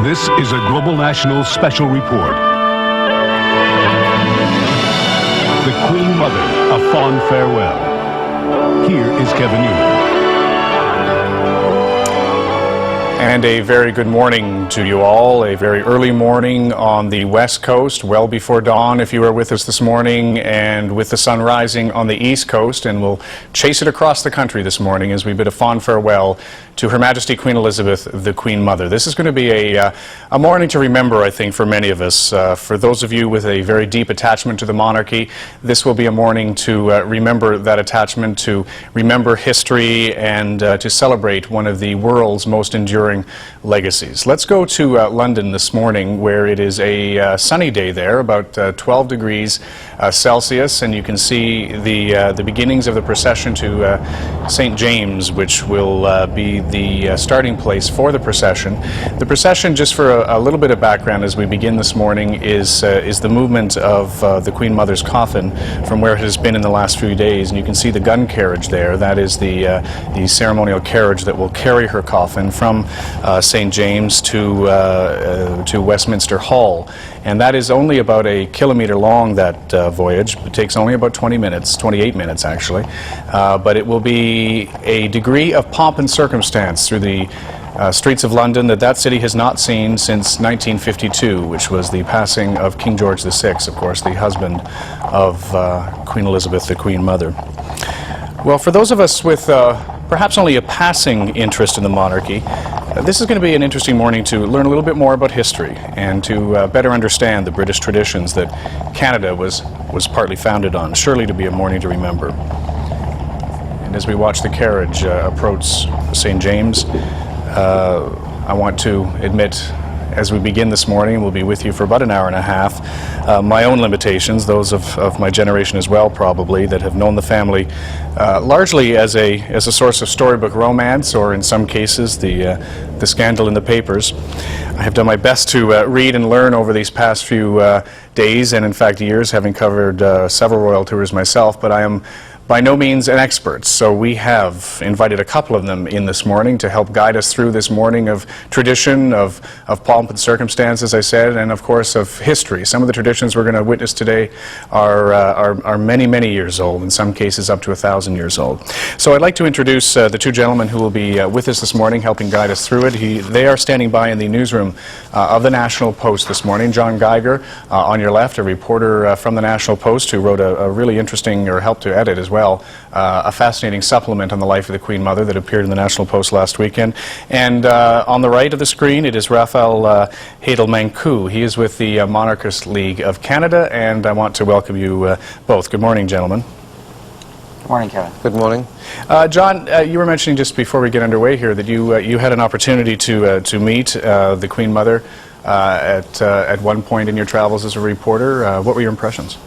This is a Global National Special Report. The Queen Mother, a fond farewell. Here is Kevin Newman. And a very good morning to you all. A very early morning on the West Coast, well before dawn if you were with us this morning, and with the sun rising on the East Coast. And we'll chase it across the country this morning as we bid a fond farewell to Her Majesty Queen Elizabeth, the Queen Mother. This is going to be a morning to remember, I think, for many of us. For those of you with a very deep attachment to the monarchy, this will be a morning to remember that attachment, to remember history, and to celebrate one of the world's most enduring legacies. Let's go to London this morning, where it is a sunny day there, about 12 degrees Celsius, and you can see the beginnings of the procession to St. James, which will be the starting place for the procession. The procession, just for a little bit of background as we begin this morning, is the movement of the Queen Mother's coffin from where it has been in the last few days, and you can see the gun carriage there. That is the ceremonial carriage that will carry her coffin from St. James to Westminster Hall, and that is only about a kilometer long, that voyage. It takes only about 20 minutes, 28 minutes actually, but it will be a degree of pomp and circumstance through the streets of London that city has not seen since 1952, which was the passing of King George VI, of course, the husband of Queen Elizabeth, the Queen Mother. Well, for those of us with perhaps only a passing interest in the monarchy, this is going to be an interesting morning to learn a little bit more about history and to better understand the British traditions that Canada was partly founded on. Surely to be a morning to remember. And as we watch the carriage approach St. James, I want to admit, as we begin this morning, we'll be with you for about an hour and a half. My own limitations, those of my generation as well probably, that have known the family largely as a source of storybook romance, or in some cases the scandal in the papers. I have done my best to read and learn over these past few days, and in fact years, having covered several royal tours myself, but I am by no means an expert, so we have invited a couple of them in this morning to help guide us through this morning of tradition, of pomp and circumstance, as I said, and of course of history. Some of the traditions we're going to witness today are many, many years old, in some cases up to 1,000 years old. So I'd like to introduce the two gentlemen who will be with us this morning, helping guide us through it. They are standing by in the newsroom of the National Post this morning. John Geiger, on your left, a reporter from the National Post who wrote a really interesting, or helped to edit as well, a fascinating supplement on the life of the Queen Mother that appeared in the National Post last weekend. And on the right of the screen, it is Rafe Heydel-Mankoo. He is with the Monarchist League of Canada, and I want to welcome you both. Good morning, gentlemen. Good morning, Kevin. Good morning. John, you were mentioning just before we get underway here that you had an opportunity to meet the Queen Mother at one point in your travels as a reporter. What were your impressions?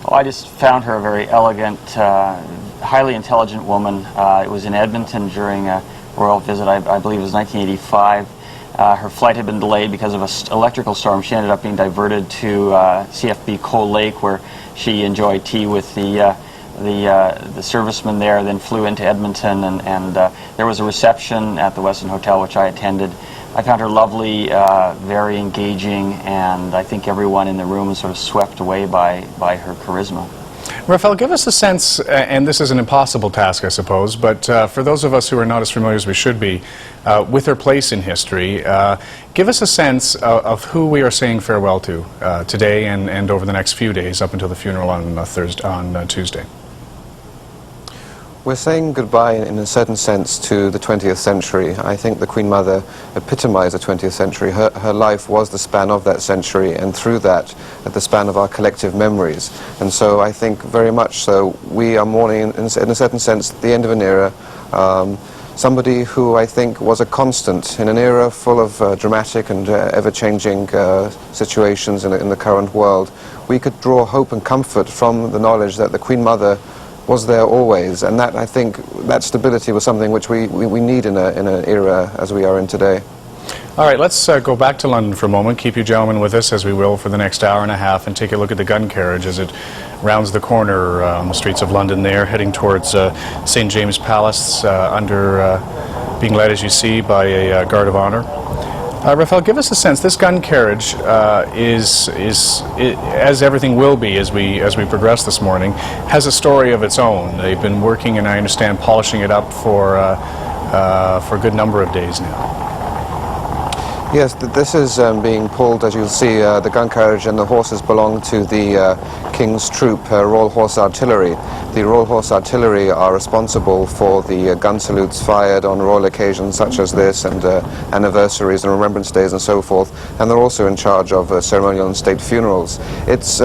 Well, I just found her a very elegant, highly intelligent woman. It was in Edmonton during a royal visit, I believe it was 1985. Her flight had been delayed because of an electrical storm. She ended up being diverted to CFB Cold Lake, where she enjoyed tea with the servicemen there, then flew into Edmonton, and there was a reception at the Westin Hotel, which I attended. I found her lovely, very engaging, and I think everyone in the room was sort of swept away by her charisma. Rafal, give us a sense, and this is an impossible task, I suppose, but for those of us who are not as familiar as we should be with her place in history, give us a sense of who we are saying farewell to today and over the next few days up until the funeral on Tuesday. We're saying goodbye in a certain sense to the 20th century. I think the Queen Mother epitomized the 20th century. Her life was the span of that century, and through that, at the span of our collective memories. And so I think very much so, we are mourning, in a certain sense, the end of an era. Somebody who I think was a constant in an era full of dramatic and ever-changing situations in the current world. We could draw hope and comfort from the knowledge that the Queen Mother was there always, and that, I think, that stability was something which we need in an era as we are in today. All right, let's go back to London for a moment. Keep you gentlemen with us as we will for the next hour and a half, and take a look at the gun carriage as it rounds the corner on the streets of London there, heading towards St. James Palace, being led, as you see, by a guard of honor. Rafal, give us a sense. This gun carriage is as everything will be as we progress this morning, has a story of its own. They've been working, and I understand, polishing it up for a good number of days now. Yes, this is being pulled, as you'll see. The gun carriage and the horses belong to the King's Troop, Royal Horse Artillery. The Royal Horse Artillery are responsible for the gun salutes fired on royal occasions such as this, and anniversaries and remembrance days and so forth, and they're also in charge of ceremonial and state funerals. It's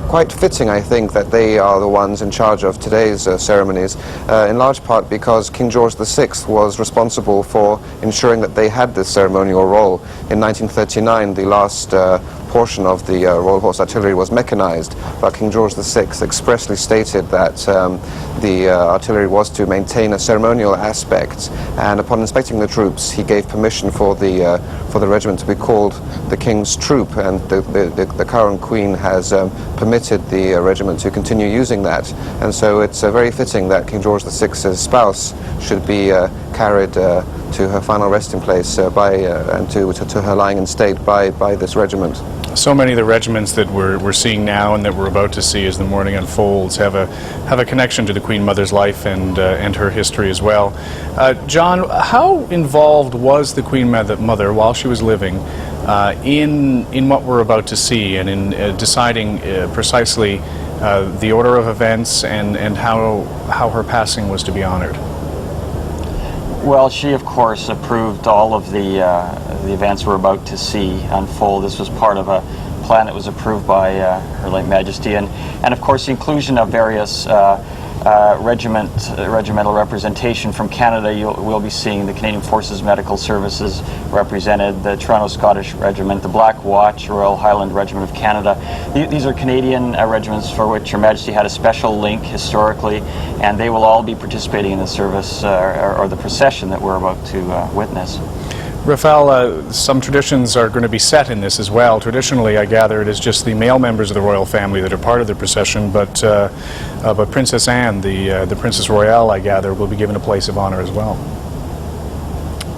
quite fitting, I think, that they are the ones in charge of today's ceremonies, in large part because King George VI was responsible for ensuring that they had this ceremonial role. In 1939, the last portion of the Royal Horse Artillery was mechanized, but King George VI expressly stated that the artillery was to maintain a ceremonial aspect, and upon inspecting the troops, he gave permission for the regiment to be called the King's Troop, and the current Queen has permitted the regiment to continue using that, and so it's very fitting that King George VI's spouse should be carried to her final resting place and to her lying in state by this regiment. So many of the regiments that we're seeing now and that we're about to see as the morning unfolds have a connection to the Queen Mother's life and her history as well. John, how involved was the Queen Mother while she was living in what we're about to see, and in deciding precisely the order of events and how her passing was to be honored? Well, she of course approved all of the events we're about to see unfold. This was part of a plan that was approved by Her late Majesty, and of course the inclusion of various regimental representation from Canada. We'll be seeing the Canadian Forces Medical Services represented, the Toronto Scottish Regiment, the Black Watch, Royal Highland Regiment of Canada. These are Canadian regiments for which Her Majesty had a special link historically, and they will all be participating in the service or the procession that we're about to witness. Rafal, some traditions are going to be set in this as well. Traditionally, I gather it is just the male members of the royal family that are part of the procession, but Princess Anne, the Princess Royale, I gather, will be given a place of honor as well.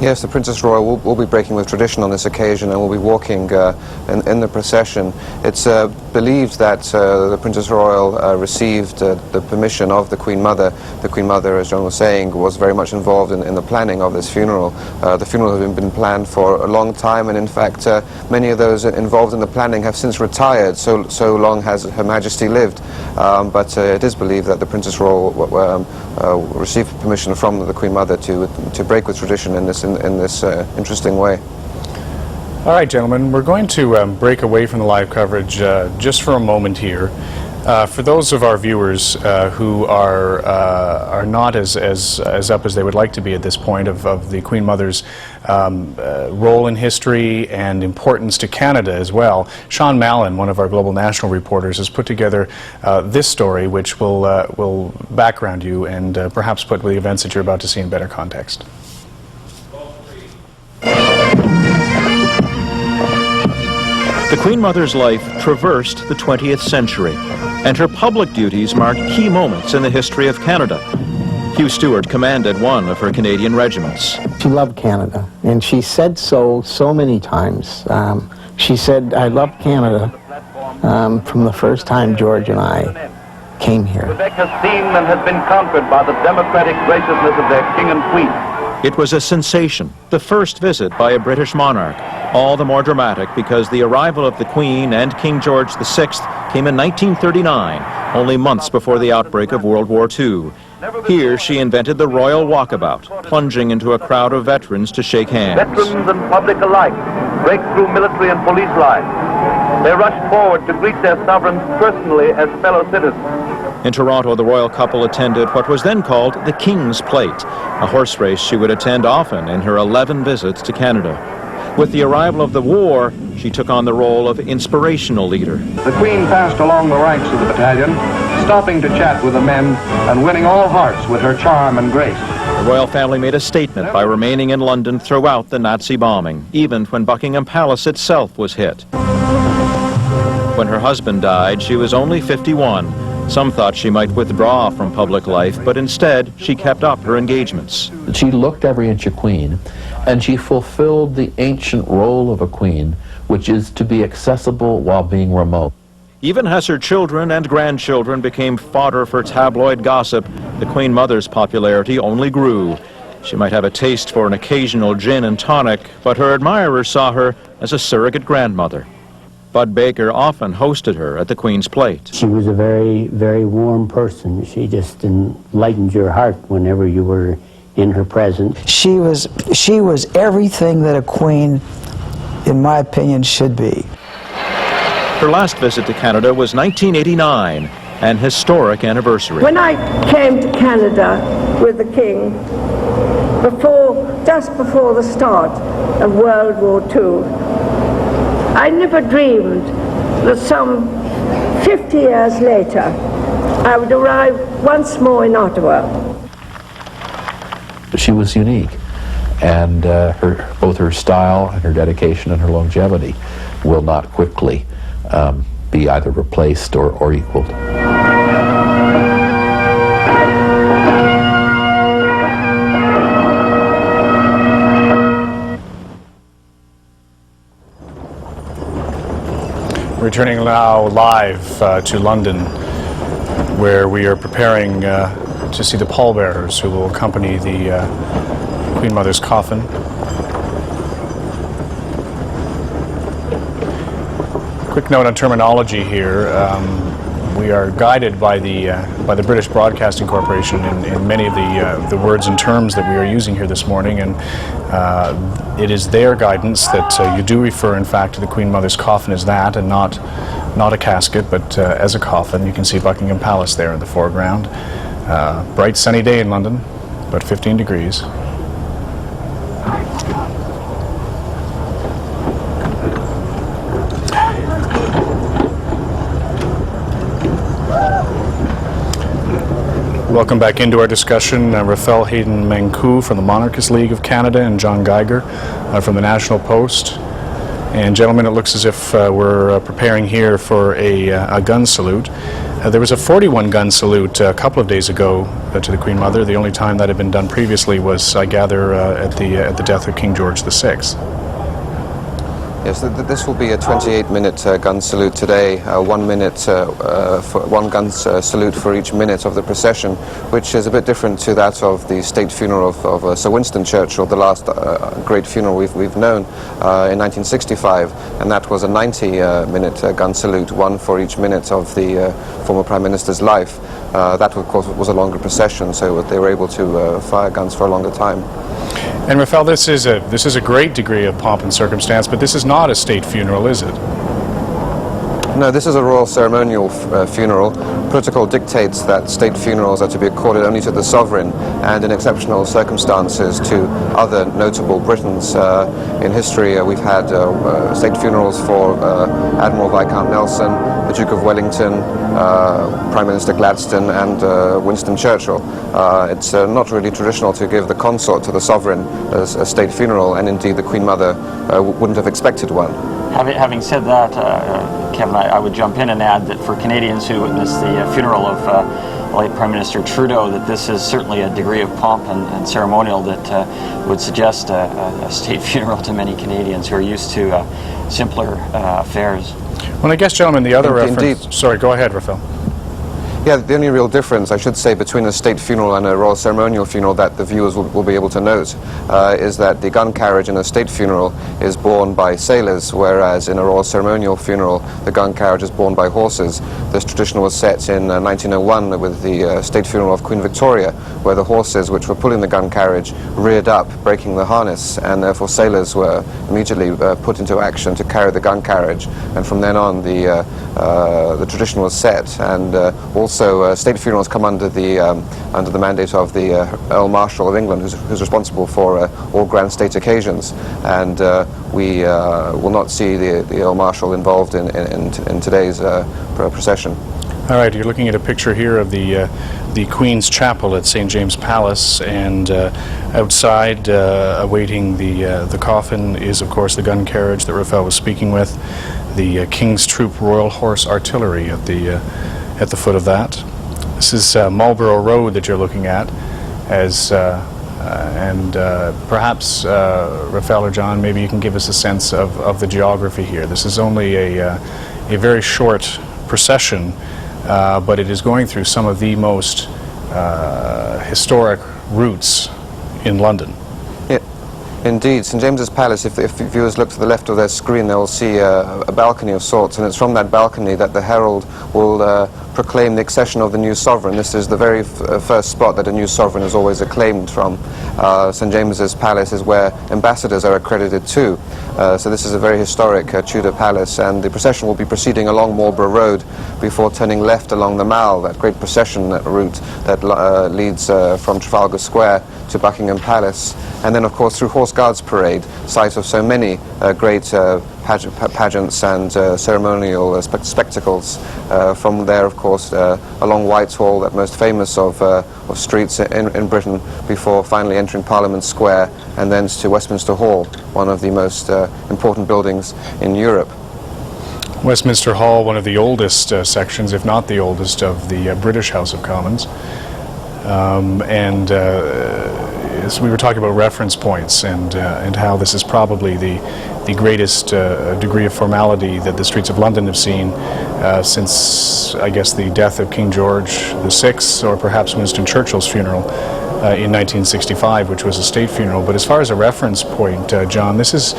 Yes, the Princess Royal will be breaking with tradition on this occasion and will be walking in the procession. It's believed that the Princess Royal received the permission of the Queen Mother. The Queen Mother, as John was saying, was very much involved in the planning of this funeral. The funeral has been planned for a long time, and in fact many of those involved in the planning have since retired, so long has Her Majesty lived. But it is believed that the Princess Royal received permission from the Queen Mother to break with tradition in this interesting way. All right, gentlemen, we're going to break away from the live coverage just for a moment here. For those of our viewers who are not as up as they would like to be at this point of the Queen Mother's role in history and importance to Canada as well, Sean Mallon, one of our global national reporters, has put together this story, which will background you and perhaps put the events that you're about to see in better context. The Queen Mother's life traversed the 20th century, and her public duties marked key moments in the history of Canada. Hugh Stewart commanded one of her Canadian regiments. She loved Canada, and she said so many times. She said, "I love Canada," from the first time George and I came here. Quebec has seen and has been conquered by the democratic graciousness of their king and queen. It was a sensation, the first visit by a British monarch, all the more dramatic because the arrival of the Queen and King George VI came in 1939, only months before the outbreak of World War II. Here she invented the Royal Walkabout, plunging into a crowd of veterans to shake hands. Veterans and public alike break through military and police lines. They rushed forward to greet their sovereigns personally as fellow citizens. In Toronto, the royal couple attended what was then called the King's Plate, a horse race she would attend often in her 11 visits to Canada. With the arrival of the war, she took on the role of inspirational leader. The Queen passed along the ranks of the battalion, stopping to chat with the men and winning all hearts with her charm and grace. The royal family made a statement by remaining in London throughout the Nazi bombing, even when Buckingham Palace itself was hit. When her husband died, she was only 51. Some thought she might withdraw from public life, but instead she kept up her engagements. She looked every inch a queen, and she fulfilled the ancient role of a queen, which is to be accessible while being remote. Even as her children and grandchildren became fodder for tabloid gossip, the Queen Mother's popularity only grew. She might have a taste for an occasional gin and tonic, but her admirers saw her as a surrogate grandmother. Bud Baker often hosted her at the Queen's plate. She was a very, very warm person. She just enlightened your heart whenever you were in her presence. She was everything that a queen, in my opinion, should be. Her last visit to Canada was 1989, an historic anniversary. When I came to Canada with the King, just before the start of World War II, I never dreamed that some 50 years later I would arrive once more in Ottawa. She was unique, and both her style and her dedication and her longevity will not quickly be either replaced or equaled. Returning now live to London, where we are preparing to see the pallbearers who will accompany the Queen Mother's coffin. Quick note on terminology here. We are guided by the British Broadcasting Corporation in many of the words and terms that we are using here this morning, and it is their guidance that you do refer, in fact, to the Queen Mother's coffin as that, and not a casket, but as a coffin. You can see Buckingham Palace there in the foreground. Bright sunny day in London, about 15 degrees. Welcome back into our discussion. Rafe Heydel-Mankoo from the Monarchist League of Canada and John Geiger from the National Post. And gentlemen, it looks as if we're preparing here for a gun salute. There was a 41 gun salute a couple of days ago to the Queen Mother. The only time that had been done previously was, I gather, at the death of King George VI. Yes, this will be a 28-minute gun salute today, 1 minute for one gun salute for each minute of the procession, which is a bit different to that of the state funeral of Sir Winston Churchill, the last great funeral we've known in 1965, and that was a 90-minute gun salute, one for each minute of the former Prime Minister's life. That, of course, was a longer procession, so they were able to fire guns for a longer time. And Rafal, this is a great degree of pomp and circumstance, but this is not a state funeral, is it? No, this is a royal ceremonial funeral. Protocol dictates that state funerals are to be accorded only to the sovereign and in exceptional circumstances to other notable Britons. In history, we've had state funerals for Admiral Viscount Nelson, the Duke of Wellington, Prime Minister Gladstone, and Winston Churchill. It's not really traditional to give the consort to the sovereign as a state funeral, and indeed the Queen Mother wouldn't have expected one. Having said that, Kevin, I would jump in and add that for Canadians who witnessed the funeral of late Prime Minister Trudeau, that this is certainly a degree of pomp and ceremonial that would suggest a state funeral to many Canadians who are used to simpler affairs. Well, I guess, gentlemen, the other reference... Indeed. Sorry, go ahead, Rafael. Yeah, the only real difference, I should say, between a state funeral and a royal ceremonial funeral that the viewers will be able to note is that the gun carriage in a state funeral is borne by sailors, whereas in a royal ceremonial funeral, the gun carriage is borne by horses. This tradition was set in 1901 with the state funeral of Queen Victoria, where the horses which were pulling the gun carriage reared up, breaking the harness, and therefore sailors were immediately put into action to carry the gun carriage. And from then on, the tradition was set, and also state funerals come under the mandate of the Earl Marshal of England, who's responsible for all grand state occasions, and we will not see the Earl Marshal involved in today's procession. All right, you're looking at a picture here of the Queen's Chapel at St. James Palace, and outside, awaiting the coffin, is of course the gun carriage that Rafael was speaking with, the King's Troop Royal Horse Artillery at at the foot of that. This is Marlborough Road that you're looking at, perhaps Rafal or John, maybe you can give us a sense of the geography here. This is only a very short procession, but it is going through some of the most historic routes in London. Indeed, St James's Palace, if viewers look to the left of their screen, they'll see a balcony of sorts, and it's from that balcony that the herald will proclaim the accession of the new sovereign. This is the very first spot that a new sovereign is always acclaimed from. St James's Palace is where ambassadors are accredited to. So this is a very historic Tudor palace, and the procession will be proceeding along Marlborough Road before turning left along the Mall, that great procession route that leads from Trafalgar Square to Buckingham Palace, and then of course through Horse Guards Parade, site of so many great pageants and ceremonial spectacles. From there, of course, along Whitehall, that most famous of streets in Britain, before finally entering Parliament Square, and thence to Westminster Hall, one of the most important buildings in Europe. Westminster Hall, one of the oldest sections, if not the oldest, of the British House of Commons. As we were talking about reference points and how this is probably the greatest degree of formality that the streets of London have seen since, I guess, the death of King George VI, or perhaps Winston Churchill's funeral in 1965, which was a state funeral. But as far as a reference point, John, this is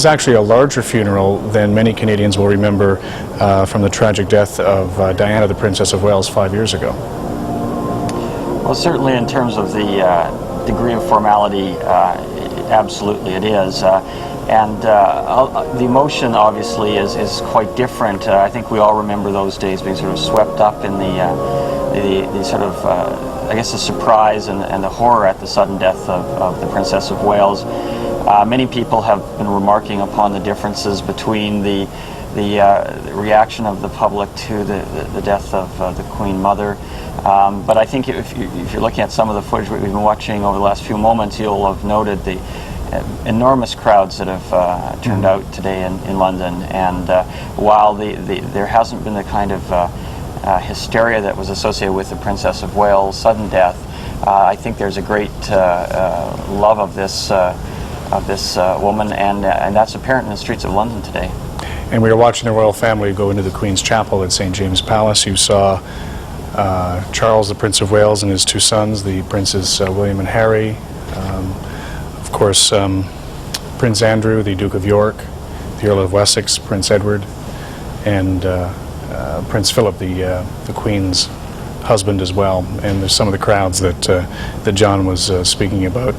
actually a larger funeral than many Canadians will remember from the tragic death of Diana, the Princess of Wales, 5 years ago. Well, certainly in terms of the degree of formality, absolutely it is. The emotion obviously is quite different. I think we all remember those days being sort of swept up in the sort of, I guess, the surprise and the horror at the sudden death of the Princess of Wales. Many people have been remarking upon the differences between the reaction of the public to the death of the Queen Mother. But I think if you're looking at some of the footage we've been watching over the last few moments, you'll have noted the enormous crowds that have turned out today in London. And while there hasn't been the kind of hysteria that was associated with the Princess of Wales' sudden death, I think there's a great love of this woman, and that's apparent in the streets of London today. And we were watching the royal family go into the Queen's Chapel at St. James Palace. You saw Charles, the Prince of Wales, and his two sons, the Princes William and Harry. Of course, Prince Andrew, the Duke of York, the Earl of Wessex, Prince Edward, and Prince Philip, the Queen's husband as well. And there's some of the crowds that John was speaking about.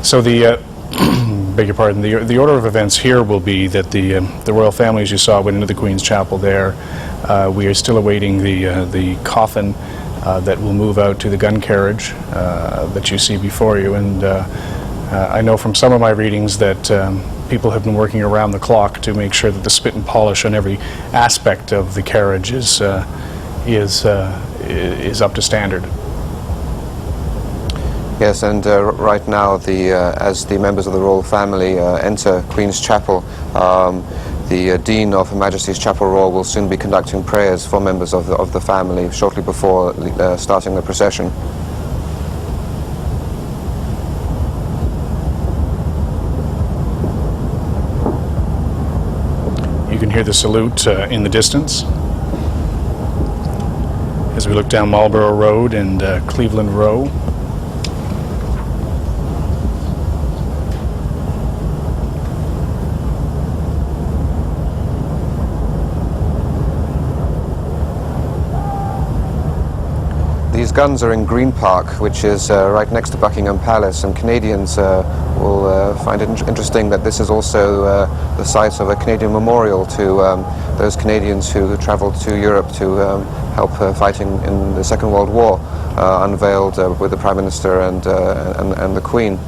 So beg your pardon, the order of events here will be that the royal family, as you saw, went into the Queen's Chapel there. We are still awaiting the coffin that will move out to the gun carriage that you see before you. And I know from some of my readings that people have been working around the clock to make sure that the spit and polish on every aspect of the carriage is up to standard. Yes, and right now, as the members of the royal family enter Queen's Chapel, the Dean of Her Majesty's Chapel Royal will soon be conducting prayers for members of the family shortly before starting the procession. You can hear the salute in the distance as we look down Marlborough Road and Cleveland Row. These guns are in Green Park, which is right next to Buckingham Palace, and Canadians will find it interesting that this is also the site of a Canadian memorial to those Canadians who travelled to Europe to help fighting in the Second World War, unveiled with the Prime Minister and the Queen.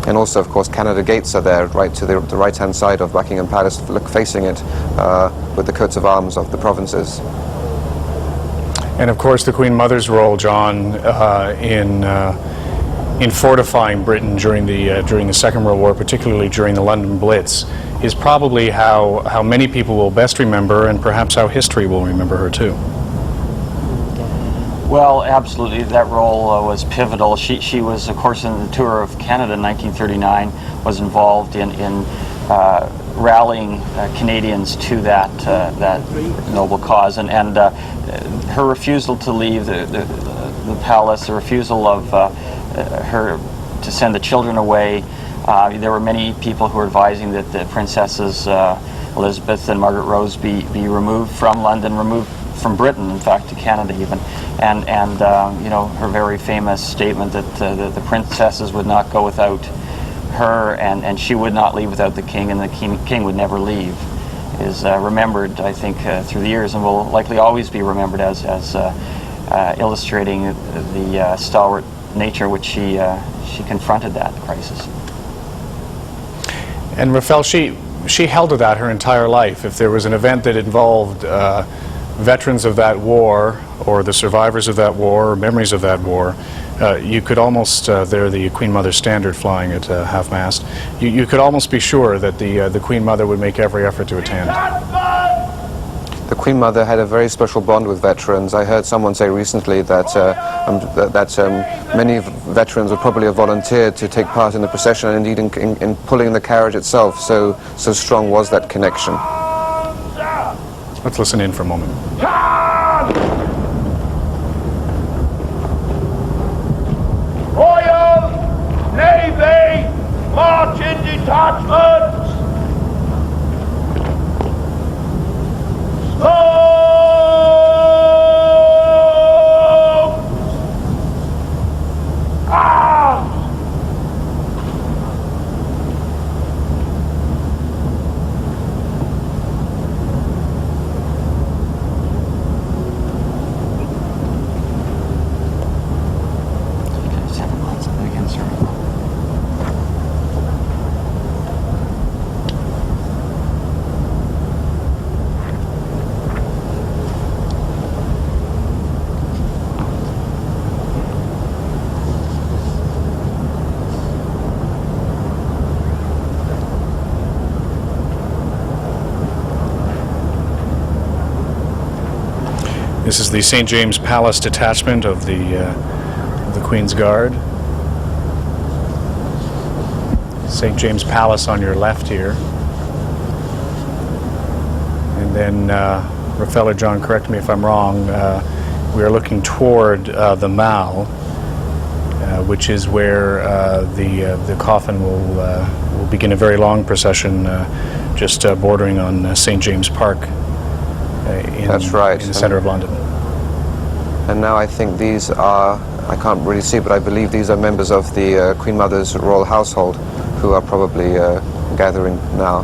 And also, of course, Canada gates are there, right to the right-hand side of Buckingham Palace, facing it, with the coats of arms of the provinces. And of course, the Queen Mother's role, John, in fortifying Britain during the Second World War, particularly during the London Blitz, is probably how many people will best remember, and perhaps how history will remember her too. Well, absolutely. That role was pivotal. She was, of course, in the tour of Canada in 1939, was involved in rallying Canadians to that noble cause, and her refusal to leave the palace, the refusal of her to send the children away. There were many people who were advising that the princesses Elizabeth and Margaret Rose be removed from London, removed from Britain, in fact, to Canada even, and you know, her very famous statement that the princesses would not go without her, and she would not leave without the king, and the king would never leave, is remembered, I think, through the years, and will likely always be remembered as illustrating the stalwart nature which she confronted that crisis. And Rafal, she held to that her entire life. If there was an event that involved veterans of that war, or the survivors of that war, or memories of that war, you could almost, there the Queen Mother standard flying at half-mast, you could almost be sure that the Queen Mother would make every effort to attend. The Queen Mother had a very special bond with veterans. I heard someone say recently that many veterans would probably have volunteered to take part in the procession, and indeed in pulling the carriage itself. So strong was that connection. Let's listen in for a moment. Royal Navy marching detachments. This is the St. James Palace detachment of the Queen's Guard. St. James Palace on your left here. And then, Rafal or John, correct me if I'm wrong, we are looking toward the Mall, which is where the coffin will begin a very long procession just bordering on St. James Park. That's right. In the center of London. And now I think these are, I can't really see, but I believe these are members of the Queen Mother's royal household who are probably gathering now.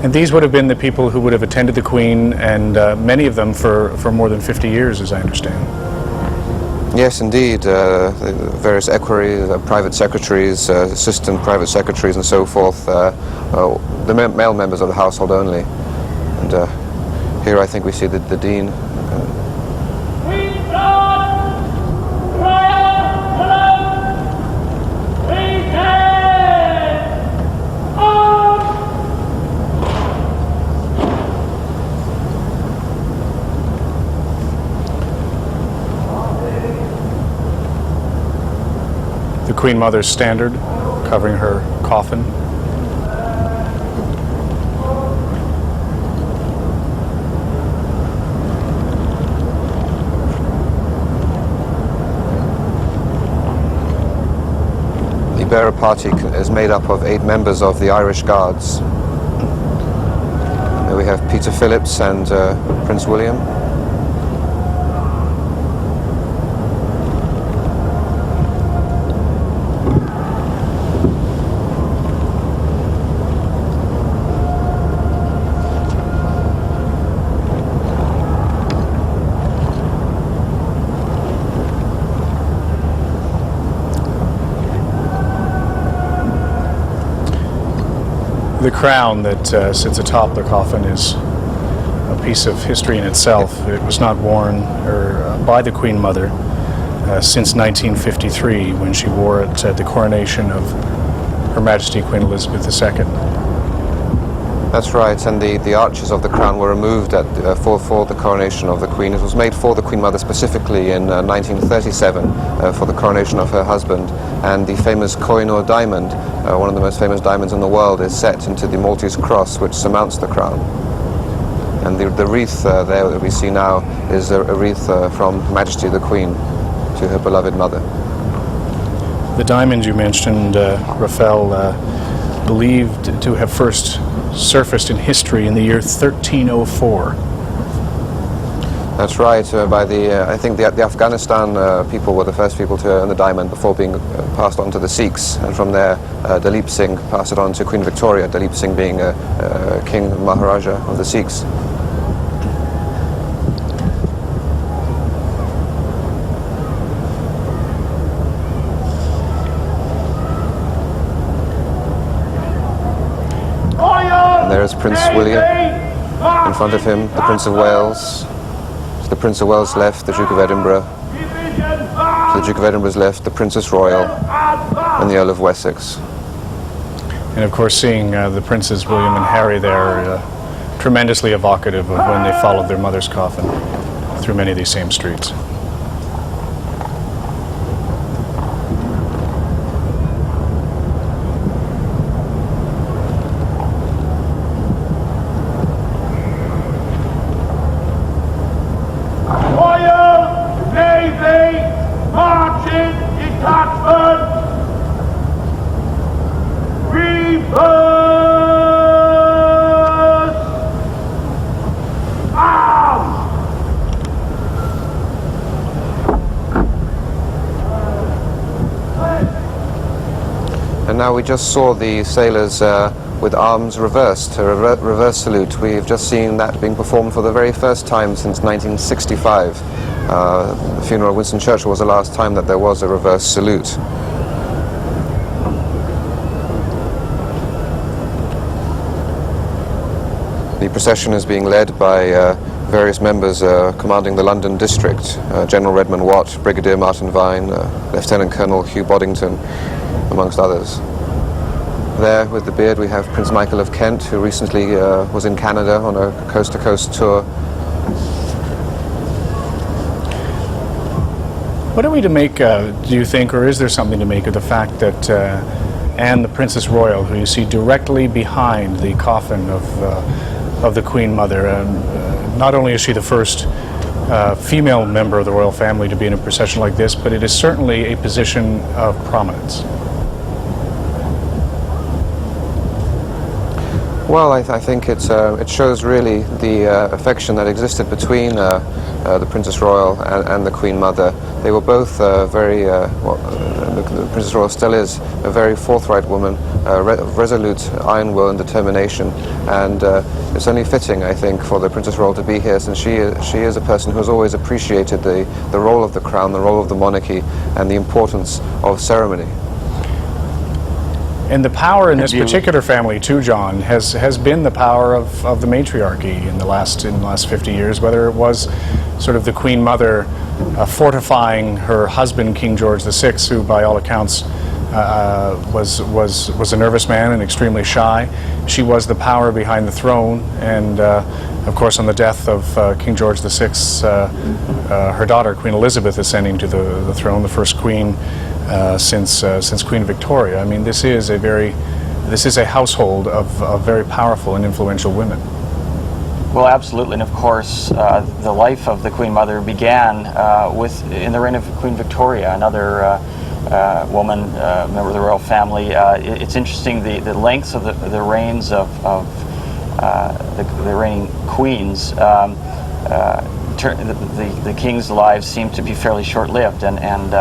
And these would have been the people who would have attended the Queen, and many of them for more than 50 years, as I understand. Yes, indeed. The various equerries, private secretaries, assistant private secretaries, and so forth. The male members of the household only. And here I think we see the Dean. The Queen Mother's standard covering her coffin. The bearer party is made up of 8 members of the Irish Guards. There we have Peter Phillips and Prince William. The crown that sits atop the coffin is a piece of history in itself. It was not worn by the Queen Mother since 1953, when she wore it at the coronation of Her Majesty Queen Elizabeth II. That's right, and the arches of the crown were removed for the coronation of the Queen. It was made for the Queen Mother specifically in 1937 for the coronation of her husband, and the famous Koh-i-Noor diamond, one of the most famous diamonds in the world, is set into the Maltese cross which surmounts the crown. And the wreath there that we see now is a wreath from Majesty the Queen to her beloved mother. The diamond you mentioned, Rafal, believed to have first surfaced in history in the year 1304. That's right. I think the Afghanistan people were the first people to earn the diamond before being passed on to the Sikhs, and from there Dalip Singh passed it on to Queen Victoria, Dalip Singh being King Maharaja of the Sikhs. There is Prince William in front of him, the Prince of Wales. To the Prince of Wales' left, the Duke of Edinburgh. To the Duke of Edinburgh's left, the Princess Royal and the Earl of Wessex. And of course, seeing the Princes William and Harry there, tremendously evocative of when they followed their mother's coffin through many of these same streets. And now we just saw the sailors with arms reversed, a reverse salute. We've just seen that being performed for the very first time since 1965. The funeral of Winston Churchill was the last time that there was a reverse salute. The procession is being led by various members commanding the London District, General Redmond Watt, Brigadier Martin Vine, Lieutenant Colonel Hugh Boddington, amongst others. There with the beard we have Prince Michael of Kent, who recently was in Canada on a coast-to-coast tour. What are we to make, do you think, or is there something to make of the fact that Anne, the Princess Royal, who you see directly behind the coffin of the Queen Mother, not only is she the first female member of the royal family to be in a procession like this, but it is certainly a position of prominence. Well, I think it shows really the affection that existed between the Princess Royal and the Queen Mother. They were both the Princess Royal still is a very forthright woman, resolute iron will and determination, and it's only fitting, I think, for the Princess Royal to be here, since she is a person who has always appreciated the role of the crown, the role of the monarchy, and the importance of ceremony. And the power in this particular family, too, John, has been the power of the matriarchy in the last 50 years. Whether it was sort of the Queen Mother fortifying her husband, King George VI, who, by all accounts, was a nervous man and extremely shy. She was the power behind the throne, and of course, on the death of King George VI, her daughter, Queen Elizabeth, ascending to the throne, the first queen since Queen Victoria. I mean, this is a household of very powerful and influential women. Well, absolutely, and of course, the life of the Queen Mother began in the reign of Queen Victoria, another woman, member of the royal family. It's interesting the lengths of the reigns of the reigning queens. The kings' lives seem to be fairly short-lived, and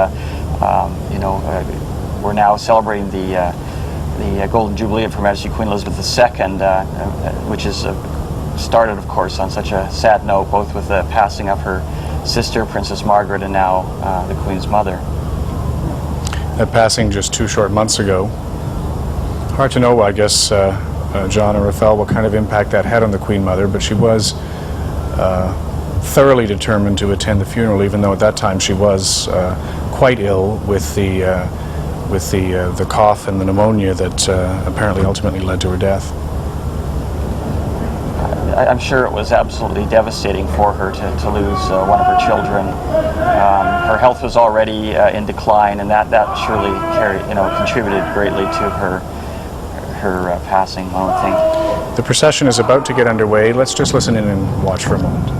we're now celebrating the Golden Jubilee of Her Majesty Queen Elizabeth II, which is started, of course, on such a sad note, both with the passing of her sister, Princess Margaret, and now the Queen's mother. That passing just 2 short months ago. Hard to know, I guess, John and Rafal, what kind of impact that had on the Queen Mother, but she was thoroughly determined to attend the funeral, even though at that time she was quite ill with the cough and the pneumonia that apparently ultimately led to her death. I'm sure it was absolutely devastating for her to lose one of her children. Her health was already in decline, and that surely contributed greatly to her passing, I would think. The procession is about to get underway. Let's just listen in and watch for a moment.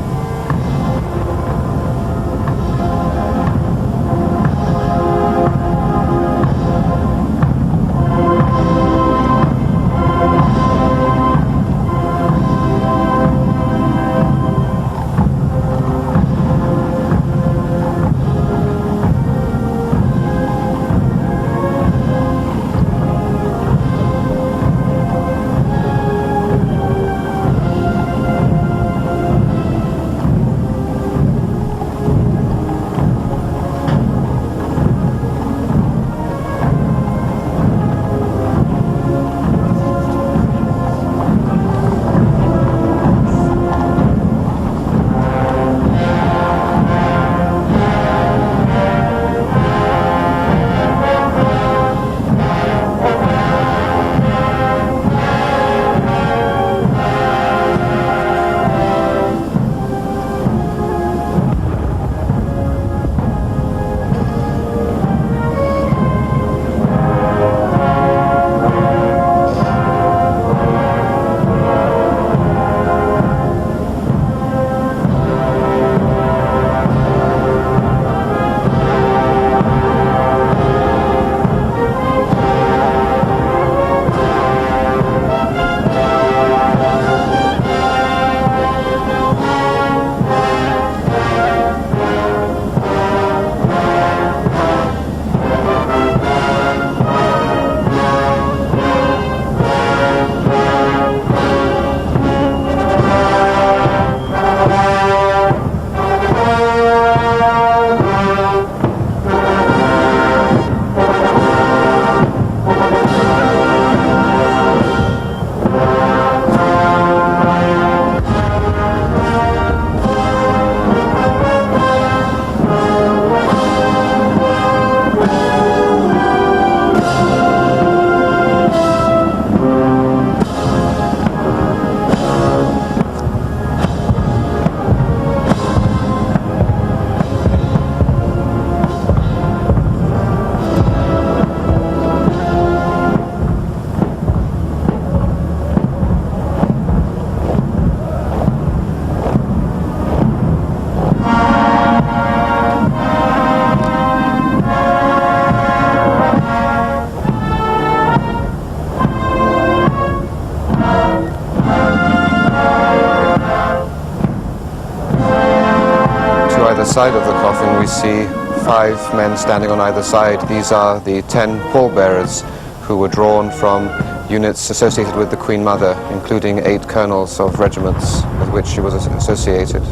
Side of the coffin we see 5 men standing on either side. These are the 10 pallbearers who were drawn from units associated with the Queen Mother, including 8 colonels of regiments with which she was associated.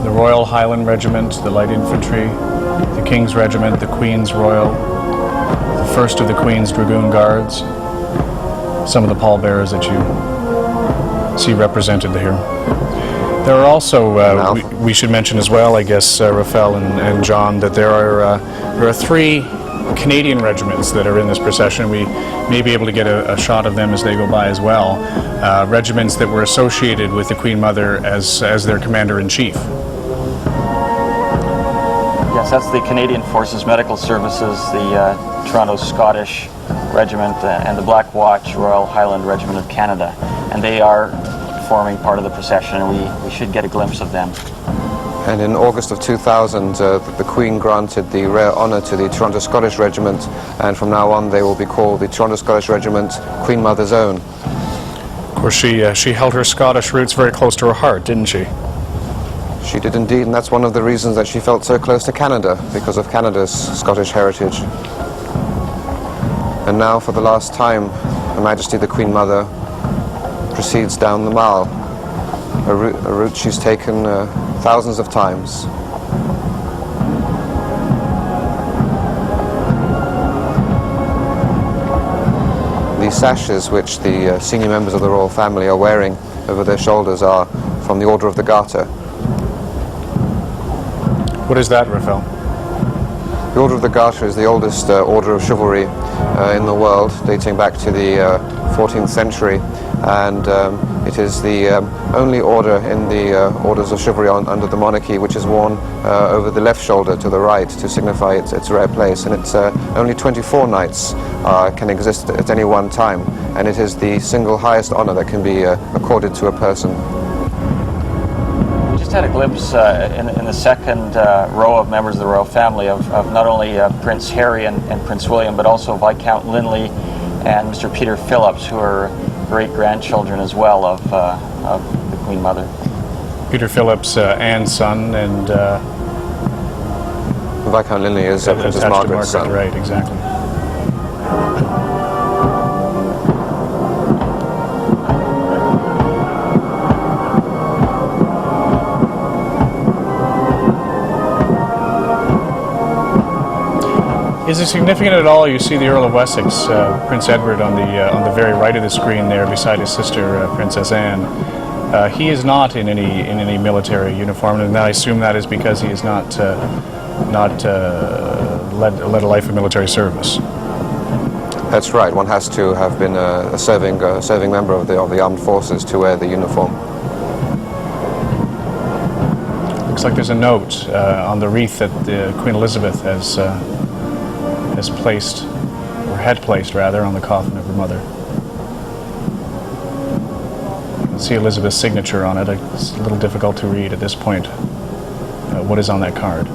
The Royal Highland Regiment, the Light Infantry, the King's Regiment, the Queen's Royal, the 1st of the Queen's Dragoon Guards, some of the pallbearers that you see represented here. There are also, we should mention as well, I guess, Rafal and John, that there are 3 Canadian regiments that are in this procession. We may be able to get a shot of them as they go by as well. Regiments that were associated with the Queen Mother as their commander-in-chief. Yes, that's the Canadian Forces Medical Services, the Toronto Scottish Regiment, and the Black Watch Royal Highland Regiment of Canada. And they are forming part of the procession, and we should get a glimpse of them. And in August of 2000, the Queen granted the rare honour to the Toronto Scottish Regiment, and from now on they will be called the Toronto Scottish Regiment Queen Mother's Own. Of course, she held her Scottish roots very close to her heart, didn't she? She did indeed, and that's one of the reasons that she felt so close to Canada, because of Canada's Scottish heritage. And now, for the last time, Her Majesty the Queen Mother proceeds down the Mall, a route she's taken thousands of times. The sashes which the senior members of the royal family are wearing over their shoulders are from the Order of the Garter. What is that, Rafal? The Order of the Garter is the oldest order of chivalry in the world, dating back to the 14th century, and It is the only order in the orders of chivalry under the monarchy which is worn over the left shoulder to the right to signify its rare place, and it's only 24 knights can exist at any one time, and it is the single highest honor that can be accorded to a person. Just had a glimpse in the second row of members of the royal family of not only Prince Harry and Prince William, but also Viscount Linley and Mr. Peter Phillips, who are great-grandchildren as well of the Queen Mother. Peter Phillips, Anne's son, and Viscount Linley is Princess Margaret's son. Right, exactly. Is it significant at all? You see the Earl of Wessex, Prince Edward, on the very right of the screen there, beside his sister, Princess Anne. He is not in any military uniform, and I assume that is because he has not led a life of military service. That's right. One has to have been a serving member of the armed forces to wear the uniform. Looks like there's a note on the wreath that Queen Elizabeth has placed, or had placed rather, on the coffin of her mother. You can see Elizabeth's signature on it. It's a little difficult to read at this point what is on that card.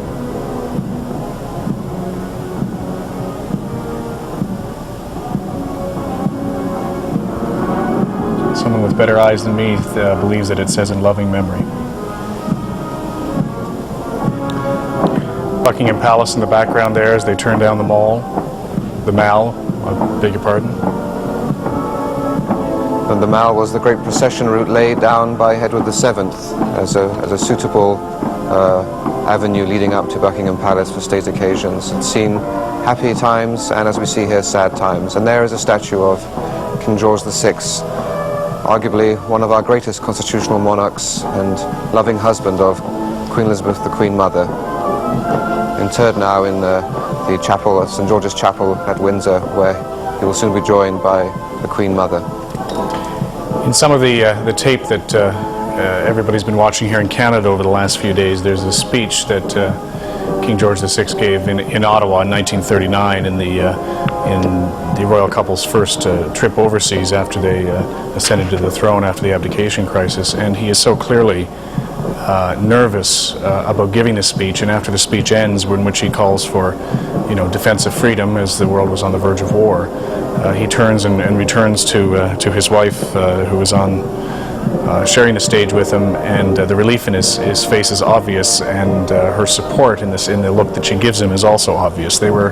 Someone with better eyes than me believes that it says "in loving memory." Buckingham Palace in the background there as they turn down the Mall. The Mall, I beg your pardon. And the Mall was the great procession route laid down by Edward VII as a suitable avenue leading up to Buckingham Palace for state occasions. It's seen happy times and, as we see here, sad times. And there is a statue of King George VI, arguably one of our greatest constitutional monarchs and loving husband of Queen Elizabeth, the Queen Mother, interred now in the chapel, St. George's Chapel at Windsor, where he will soon be joined by the Queen Mother. In some of the tape that everybody's been watching here in Canada over the last few days, there's a speech that King George VI gave in Ottawa in 1939 in the royal couple's first trip overseas after they ascended to the throne after the abdication crisis, and he is so clearly nervous about giving this speech, and after the speech ends, in which he calls for, defense of freedom as the world was on the verge of war, he turns and returns to his wife, who was on sharing the stage with him, and the relief in his face is obvious, and her support in the look that she gives him is also obvious. They were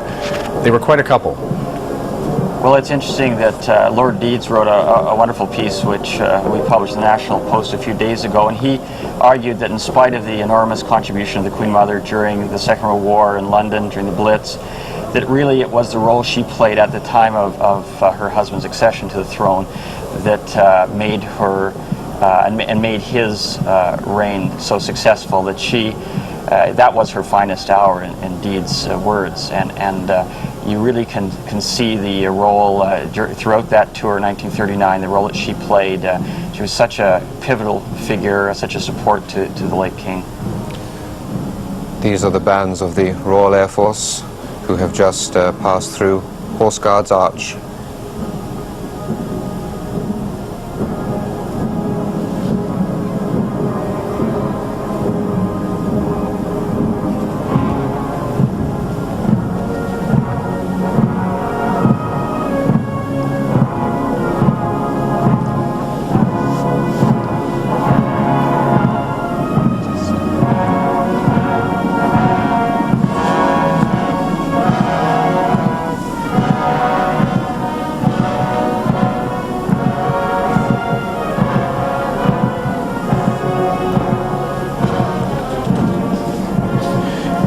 quite a couple. Well, it's interesting that Lord Deeds wrote a wonderful piece which we published in the National Post a few days ago, and he argued that in spite of the enormous contribution of the Queen Mother during the Second World War in London, during the Blitz, that really it was the role she played at the time of her husband's accession to the throne that made her and made his reign so successful, that that was her finest hour in Deeds' words, and you really can see the role throughout that tour in 1939, the role that she played. She was such a pivotal figure, such a support to the late king. These are the bands of the Royal Air Force who have just passed through Horse Guards Arch.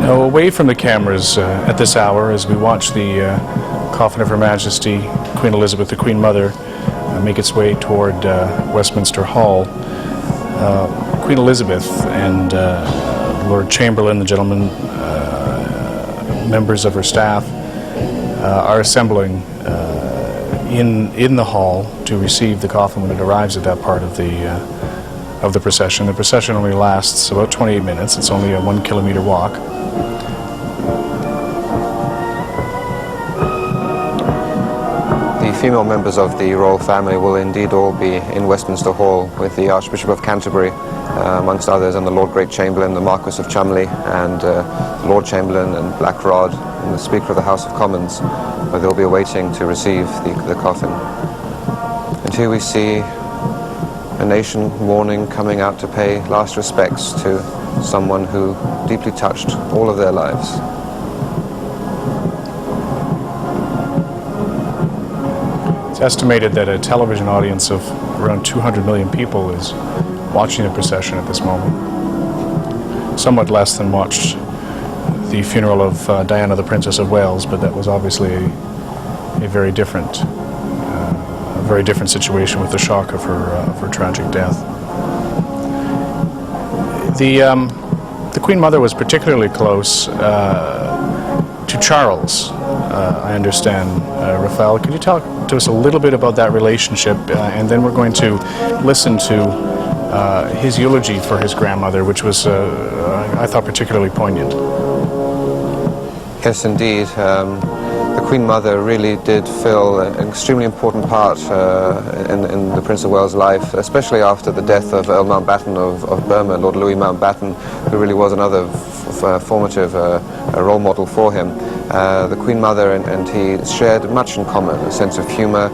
Away from the cameras at this hour, as we watch the coffin of Her Majesty, Queen Elizabeth, the Queen Mother, make its way toward Westminster Hall, Queen Elizabeth and Lord Chamberlain, the gentlemen, members of her staff, are assembling in the hall to receive the coffin when it arrives at that part of the procession. The procession only lasts about 28 minutes. It's only a 1 kilometer walk. The female members of the royal family will indeed all be in Westminster Hall with the Archbishop of Canterbury, amongst others, and the Lord Great Chamberlain, the Marquess of Cholmondeley, and Lord Chamberlain and Blackrod, and the Speaker of the House of Commons, where they'll be awaiting to receive the coffin. And here we see a nation mourning, coming out to pay last respects to someone who deeply touched all of their lives. It's estimated that a television audience of around 200 million people is watching the procession at this moment. Somewhat less than watched the funeral of Diana, the Princess of Wales, but that was obviously a very different situation with the shock of her tragic death. The Queen Mother was particularly close to Charles, I understand. Rafal, could you talk to us a little bit about that relationship, and then we're going to listen to his eulogy for his grandmother, which was, I thought, particularly poignant. Yes, indeed. The Queen Mother really did fill an extremely important part in the Prince of Wales' life, especially after the death of Earl Mountbatten of Burma, Lord Louis Mountbatten, who really was another formative role model for him. The Queen Mother and he shared much in common, a sense of humour,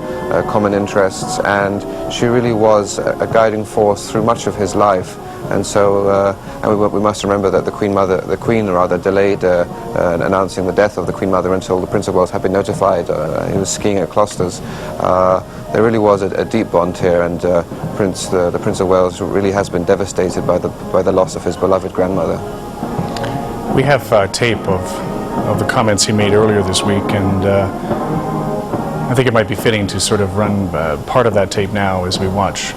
common interests, and she really was a guiding force through much of his life. And so, and we must remember that the Queen delayed announcing the death of the Queen Mother until the Prince of Wales had been notified. He was skiing at Closters. There really was a deep bond here, and the Prince of Wales really has been devastated by the loss of his beloved grandmother. We have tape of the comments he made earlier this week, and I think it might be fitting to sort of run part of that tape now as we watch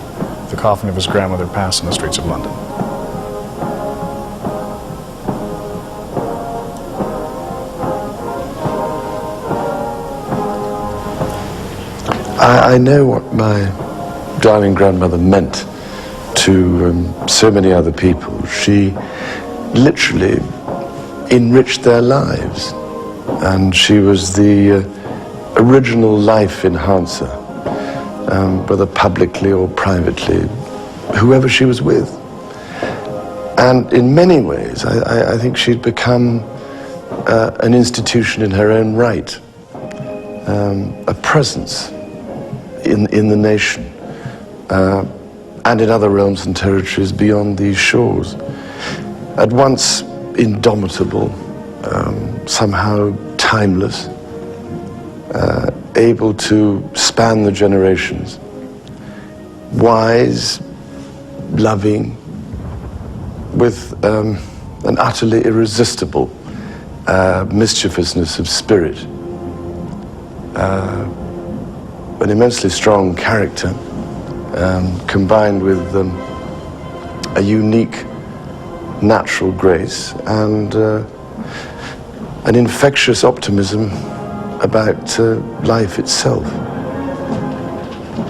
the coffin of his grandmother pass in the streets of London. I know what my darling grandmother meant to so many other people. She literally enriched their lives, and she was the original life enhancer, whether publicly or privately, whoever she was with. And in many ways, I think she'd become an institution in her own right, a presence in the nation, and in other realms and territories beyond these shores. At once indomitable, somehow timeless, able to span the generations, wise, loving, with an utterly irresistible mischievousness of spirit, an immensely strong character, combined with a unique natural grace and an infectious optimism about life itself.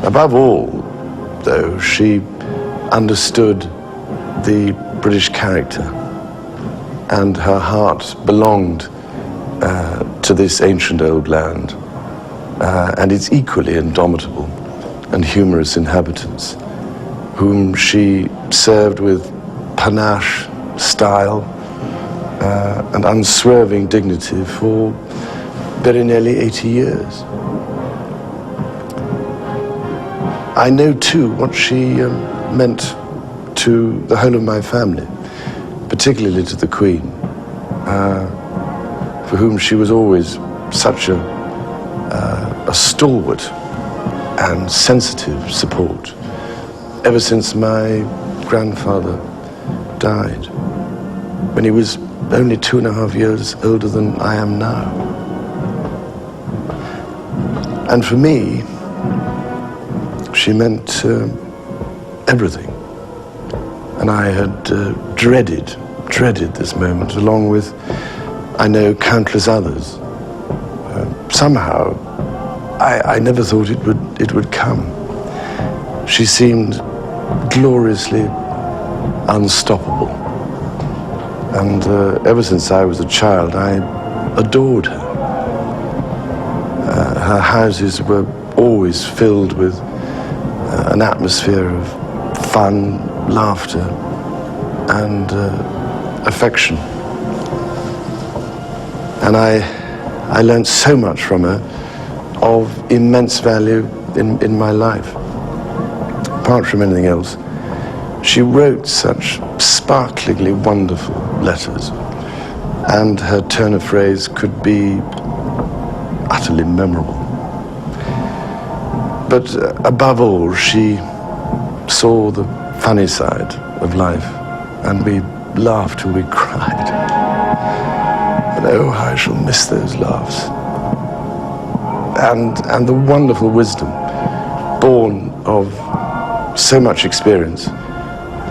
Above all, though, she understood the British character, and her heart belonged to this ancient old land and its equally indomitable and humorous inhabitants, whom she served with panache, style, and unswerving dignity for very nearly 80 years. I know too what she meant to the whole of my family, particularly to the Queen, for whom she was always such a stalwart and sensitive support, ever since my grandfather died, when he was only 2.5 years older than I am now. And for me, she meant everything. And I had dreaded this moment, along with, I know, countless others. Somehow, I never thought it would come. She seemed gloriously unstoppable. And ever since I was a child, I adored her. Her houses were always filled with an atmosphere of fun, laughter, and affection. And I learned so much from her of immense value in my life. Apart from anything else, she wrote such sparklingly wonderful letters, and her turn of phrase could be utterly memorable. But above all, she saw the funny side of life, and we laughed till we cried. And oh, how I shall miss those laughs. And the wonderful wisdom born of so much experience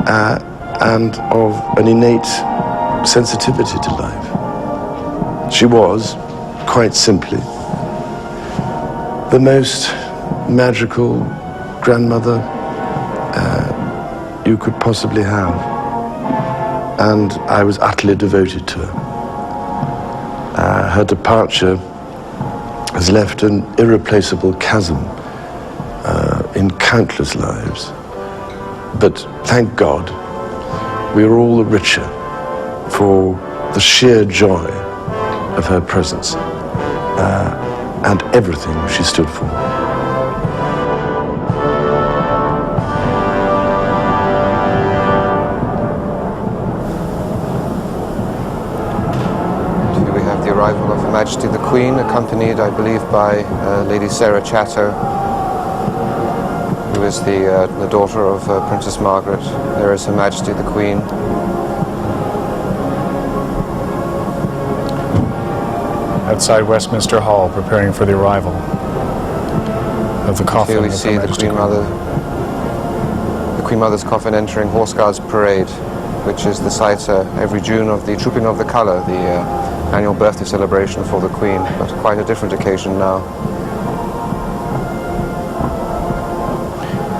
and of an innate sensitivity to life. She was, quite simply, the most magical grandmother you could possibly have. And I was utterly devoted to her. Her departure has left an irreplaceable chasm in countless lives. But thank God, we are all the richer for the sheer joy of her presence and everything she stood for. Here we have the arrival of Her Majesty the Queen, accompanied, I believe, by Lady Sarah Chatto, who is the daughter of Princess Margaret. There is Her Majesty the Queen. Outside Westminster Hall, preparing for the arrival of the coffin. Here we see the Queen Mother, the Queen Mother's coffin entering Horse Guards Parade, which is the site every June of the Trooping of the Colour, the annual birthday celebration for the Queen, but quite a different occasion now.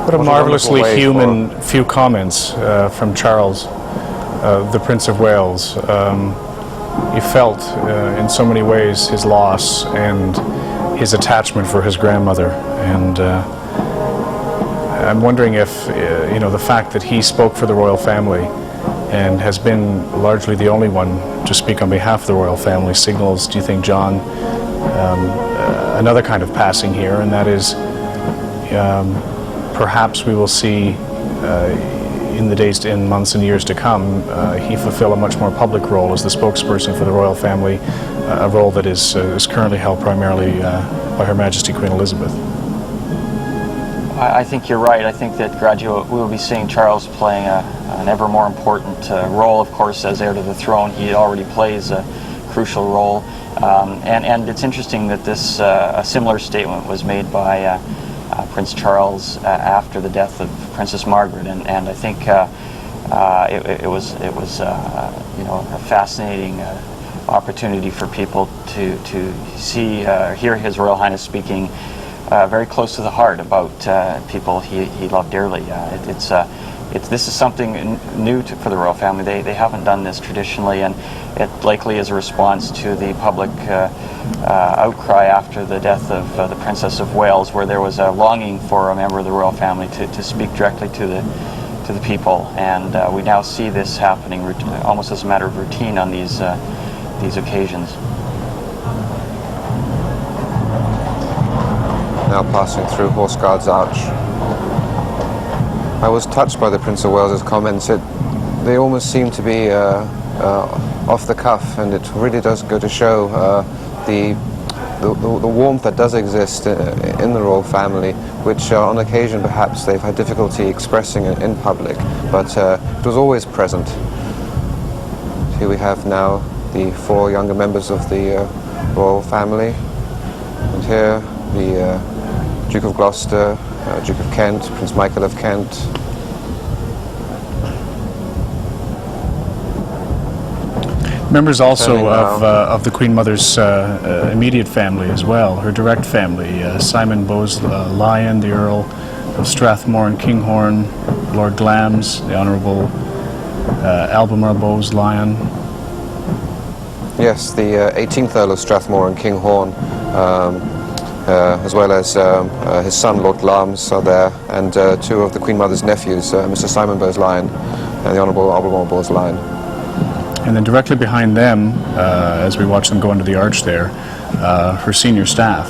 What a marvelously human few comments from Charles, the Prince of Wales. He felt in so many ways his loss and his attachment for his grandmother, and I'm wondering if the fact that he spoke for the royal family and has been largely the only one to speak on behalf of the royal family signals, do you think, John, another kind of passing here, and that is perhaps we will see in months and years to come, he fulfill a much more public role as the spokesperson for the royal family, a role that is currently held primarily by Her Majesty Queen Elizabeth. I think you're right. I think that gradually we'll be seeing Charles playing an ever more important role, of course, as heir to the throne. He already plays a crucial role. And it's interesting that this a similar statement was made by Prince Charles after the death of Princess Margaret, and I think it was a fascinating opportunity for people to hear His Royal Highness speaking very close to the heart about people he loved dearly. This is something new for the royal family. They haven't done this traditionally, and it likely is a response to the public outcry after the death of the Princess of Wales, where there was a longing for a member of the royal family to speak directly to the people, and we now see this happening almost as a matter of routine on these occasions. Now passing through Horse Guards Arch. I was touched by the Prince of Wales's comments. They almost seem to be off the cuff, and it really does go to show the warmth that does exist in the royal family, which on occasion perhaps they've had difficulty expressing in public, but it was always present. Here we have now the 4 younger members of the royal family, and here the Duke of Gloucester, Duke of Kent, Prince Michael of Kent. Members also Turning of the Queen Mother's immediate family as well, her direct family, Simon Bowes Lyon, the Earl of Strathmore and Kinghorn, Lord Glamis, the Honourable Albemarle Bowes Lyon. Yes, the 18th Earl of Strathmore and Kinghorn, as well as his son, Lord Glamis, are there, and two of the Queen Mother's nephews, Mr. Simon Bowes Lyon and the Honourable Albemarle Bowes Lyon. And then directly behind them, as we watch them go into the arch there, her senior staff,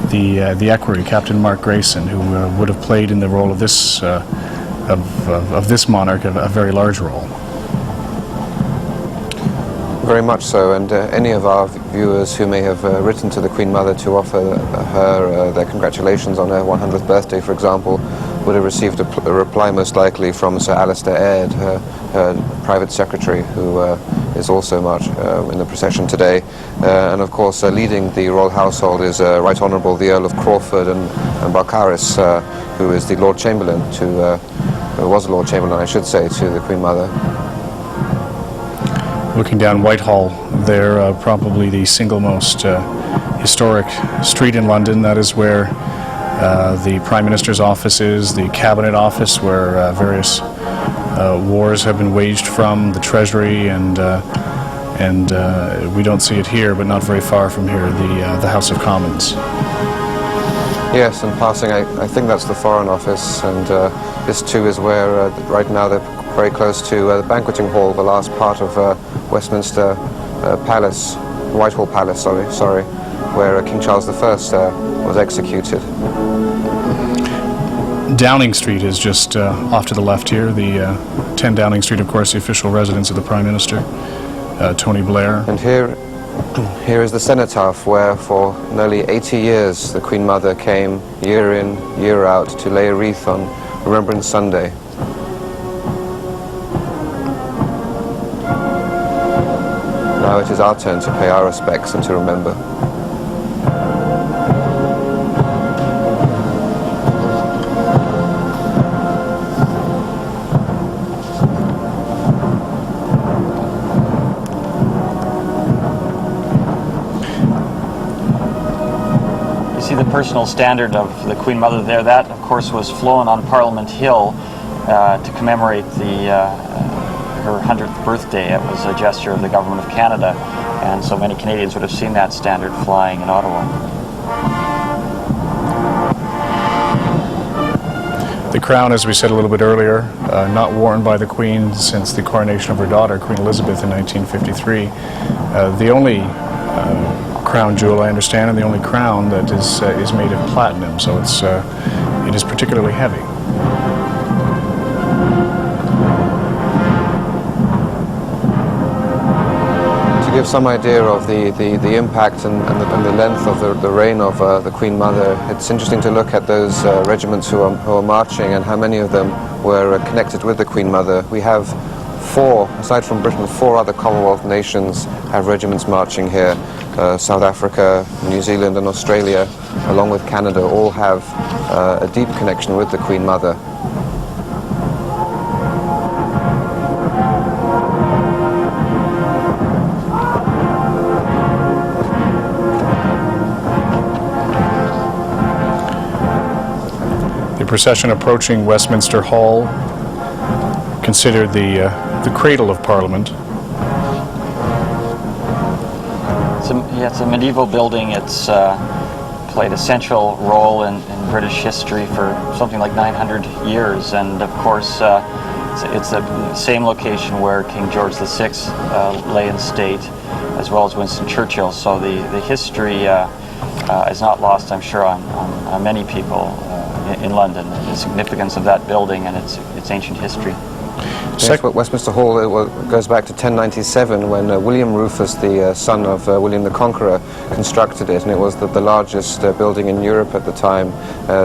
the equerry, Captain Mark Grayson, who would have played in the role of this this monarch a very large role. Very much so, and any of our viewers who may have written to the Queen Mother to offer her their congratulations on her 100th birthday, for example, would have received a reply most likely from Sir Alistair Aird, her private secretary, who is also much in the procession today. And of course, leading the royal household is Right Honourable the Earl of Crawford and Balcarres, who is the Lord Chamberlain who was Lord Chamberlain, I should say, to the Queen Mother. Looking down Whitehall, there probably the single most historic street in London. That is where the Prime Minister's office is, the Cabinet Office, where various wars have been waged from, the Treasury, and we don't see it here, but not very far from here, the House of Commons. Yes, and passing, I think that's the Foreign Office, and this too is where, right now, they're very close to the banqueting hall, the last part of Westminster Palace, Whitehall Palace, sorry, where King Charles I was executed. Downing Street is just off to the left here, the 10 Downing Street, of course, the official residence of the Prime Minister, Tony Blair. And here is the cenotaph, where for nearly 80 years the Queen Mother came year in, year out to lay a wreath on Remembrance Sunday. Now it is our turn to pay our respects and to remember. The personal standard of the Queen Mother there, that of course was flown on Parliament Hill to commemorate her 100th birthday. It was a gesture of the Government of Canada, and so many Canadians would have seen that standard flying in Ottawa. The crown, as we said a little bit earlier, not worn by the Queen since the coronation of her daughter, Queen Elizabeth, in 1953. The only crown jewel, I understand, and the only crown that is made of platinum, so it is particularly heavy. To give some idea of the impact and the length of the reign of the Queen Mother, it's interesting to look at those regiments who are marching and how many of them were connected with the Queen Mother. We have four, aside from Britain, four other Commonwealth nations have regiments marching here. South Africa, New Zealand and Australia, along with Canada, all have a deep connection with the Queen Mother. The procession approaching Westminster Hall, considered the cradle of Parliament. It's a medieval building. It's played a central role in British history for something like 900 years, and of course it's the same location where King George VI lay in state, as well as Winston Churchill. So the history is not lost, I'm sure, on many people in London, the significance of that building and its ancient history. Yes, Westminster Hall goes back to 1097 when William Rufus, the son of William the Conqueror, constructed it, and it was the largest building in Europe at the time,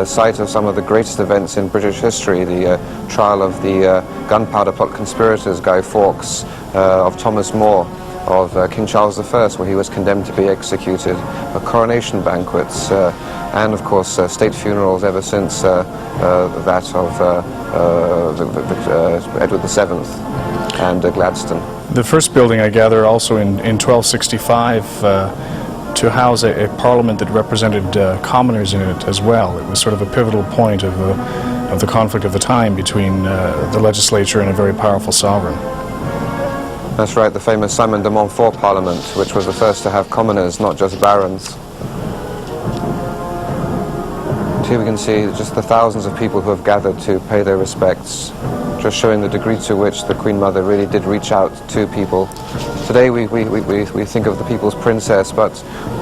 site of some of the greatest events in British history, the trial of the gunpowder plot conspirators, Guy Fawkes, of Thomas More, of King Charles I, where he was condemned to be executed, coronation banquets, and of course state funerals ever since that of Edward VII. and Gladstone. The first building, I gather, also in 1265 to house a parliament that represented commoners in it as well. It was sort of a pivotal point of the conflict of the time between the legislature and a very powerful sovereign. That's right, the famous Simon de Montfort Parliament, which was the first to have commoners, not just barons. And here we can see just the thousands of people who have gathered to pay their respects, just showing the degree to which the Queen Mother really did reach out to people. Today we think of the people's princess, but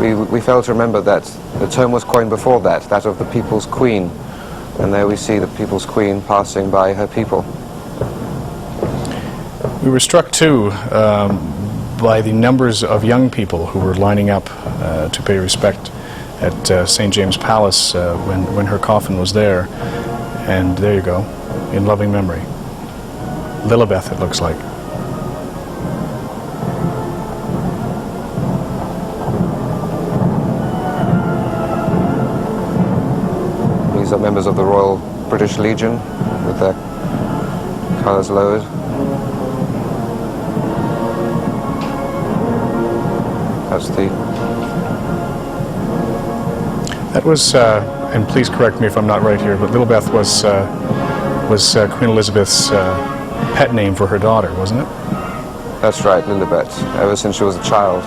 we fail to remember that the term was coined before that of the people's queen. And there we see the people's queen passing by her people. We were struck too by the numbers of young people who were lining up to pay respect at St. James Palace when her coffin was there. And there you go, in loving memory. Lilibeth, it looks like. These are members of the Royal British Legion with their colours lowered. That's the... That was, and please correct me if I'm not right here, but Lilibeth was Queen Elizabeth's pet name for her daughter, wasn't it? That's right, Lilibet, ever since she was a child.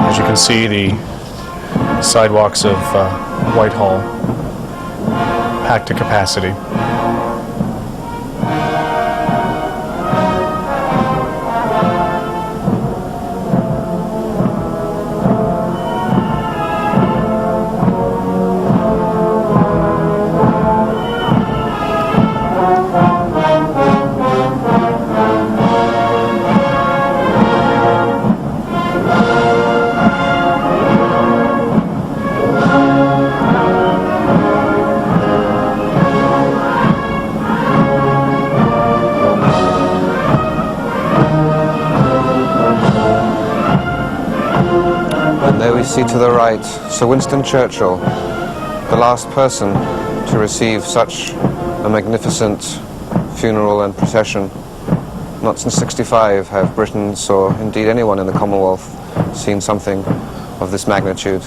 As you can see, the sidewalks of Whitehall packed to capacity. See to the right, Sir Winston Churchill, the last person to receive such a magnificent funeral and procession. Not since '65 have Britons, or indeed anyone in the Commonwealth, seen something of this magnitude.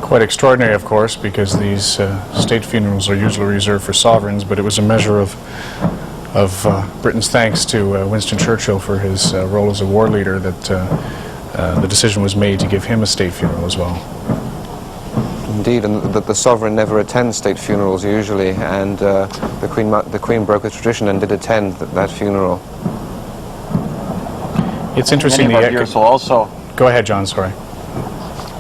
Quite extraordinary, of course, because these state funerals are usually reserved for sovereigns, but it was a measure of Britain's thanks to Winston Churchill for his role as a war leader that the decision was made to give him a state funeral as well. Indeed, and the sovereign never attends state funerals usually, and the Queen broke a tradition and did attend that funeral. It's interesting. Many of our viewers will also... Go ahead, John, sorry.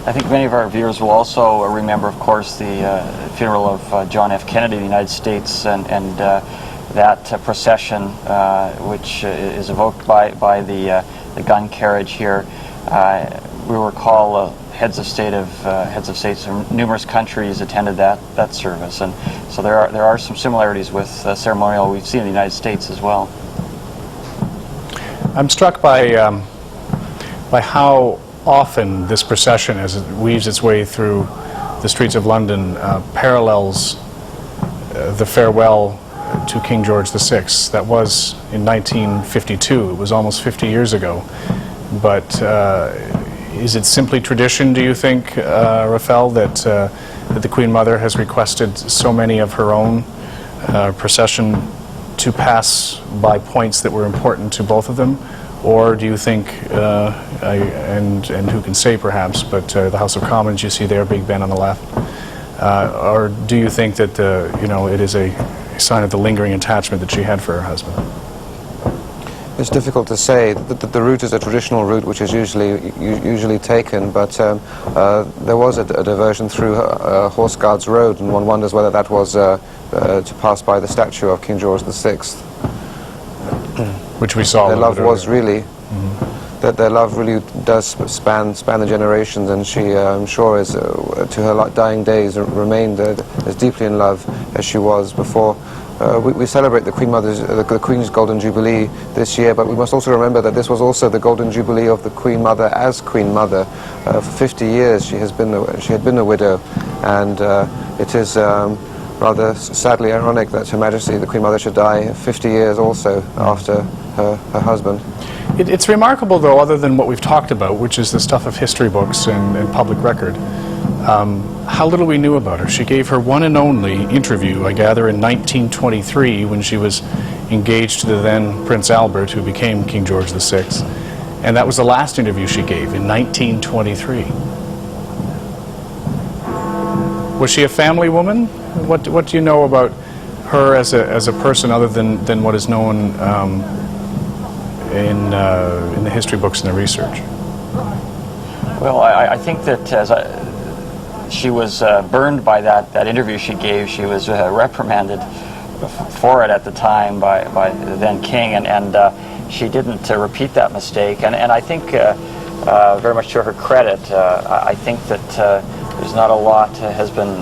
I think many of our viewers will also remember, of course, the funeral of John F. Kennedy of the United States, and that procession, which is evoked by the gun carriage here. We recall heads of states from numerous countries attended that service, and so there are some similarities with ceremonial we've seen in the United States as well. I'm struck by how often this procession, as it weaves its way through the streets of London, parallels the farewell to King George VI. That was in 1952. It was almost 50 years ago. But is it simply tradition, do you think, Rafal, that the Queen Mother has requested so many of her own procession to pass by points that were important to both of them? Or do you think, and who can say perhaps, but the House of Commons, you see there, Big Ben on the left, or do you think that it is a sign of the lingering attachment that she had for her husband? It's difficult to say. The route is a traditional route which is usually taken, but there was a diversion through Horse Guards Road, and one wonders whether that was to pass by the statue of King George VI. Which we saw. Their love was really, that their love really does span the generations, and she, I'm sure, is to her dying days remained as deeply in love as she was before. We celebrate the Queen's Golden Jubilee this year, but we must also remember that this was also the Golden Jubilee of the Queen Mother as Queen Mother. For 50 years she had been a widow, and it is rather sadly ironic that Her Majesty the Queen Mother should die 50 years also after her husband. It's remarkable, though, other than what we've talked about, which is the stuff of history books and public record, how little we knew about her. She gave her one and only interview, I gather, in 1923 when she was engaged to the then Prince Albert, who became King George VI. And that was the last interview she gave in 1923. Was she a family woman? What do you know about her as a person other than what is known in the history books and the research? Well, I think that she was burned by that interview she gave. She was reprimanded for it at the time by the then king, and she didn't repeat that mistake. And I think, very much to her credit, I think that there's not a lot has been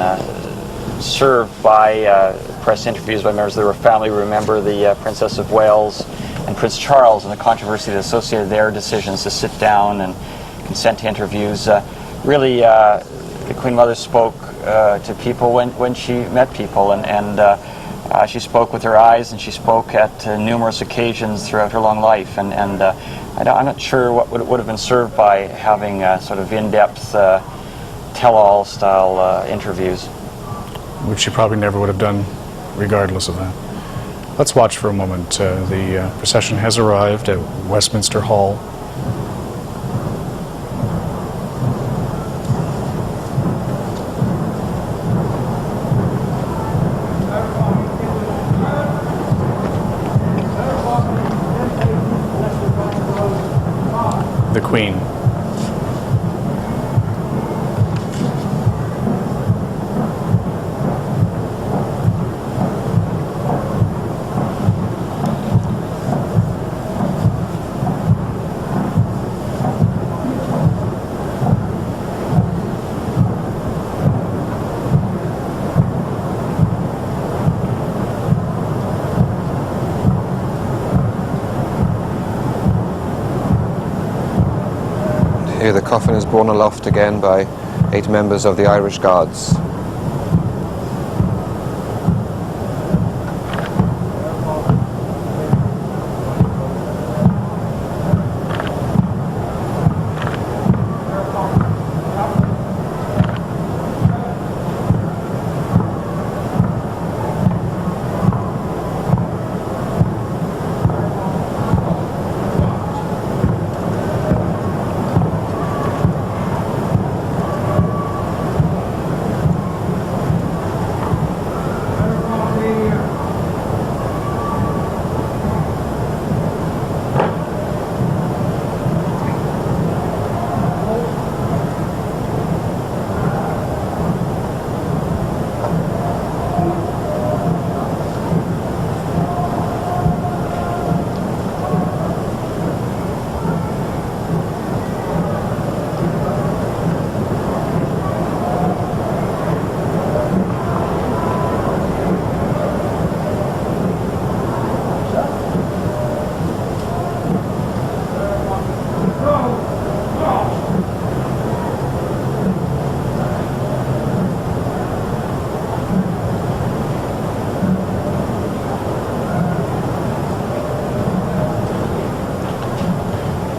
served by press interviews by members of the family. Remember the Princess of Wales and Prince Charles and the controversy that associated their decisions to sit down and consent to interviews. Really, the Queen Mother spoke to people when she met people, and she spoke with her eyes, and she spoke at numerous occasions throughout her long life. And I'm not sure what would have been served by having sort of in-depth tell-all style interviews. Which she probably never would have done regardless of that. Let's watch for a moment. The procession has arrived at Westminster Hall. The Queen. Here the coffin is borne aloft again by 8 members of the Irish Guards.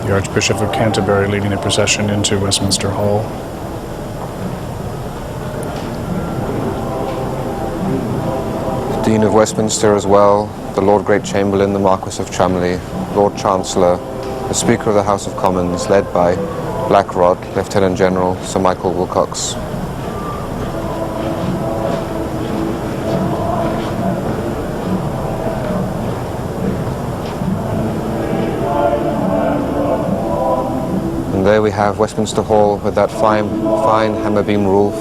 The Archbishop of Canterbury leading the procession into Westminster Hall. The Dean of Westminster as well, the Lord Great Chamberlain, the Marquis of Cholmondeley, Lord Chancellor, the Speaker of the House of Commons, led by Blackrod, Lieutenant General Sir Michael Wilcox. And there we have Westminster Hall with that fine hammer beam roof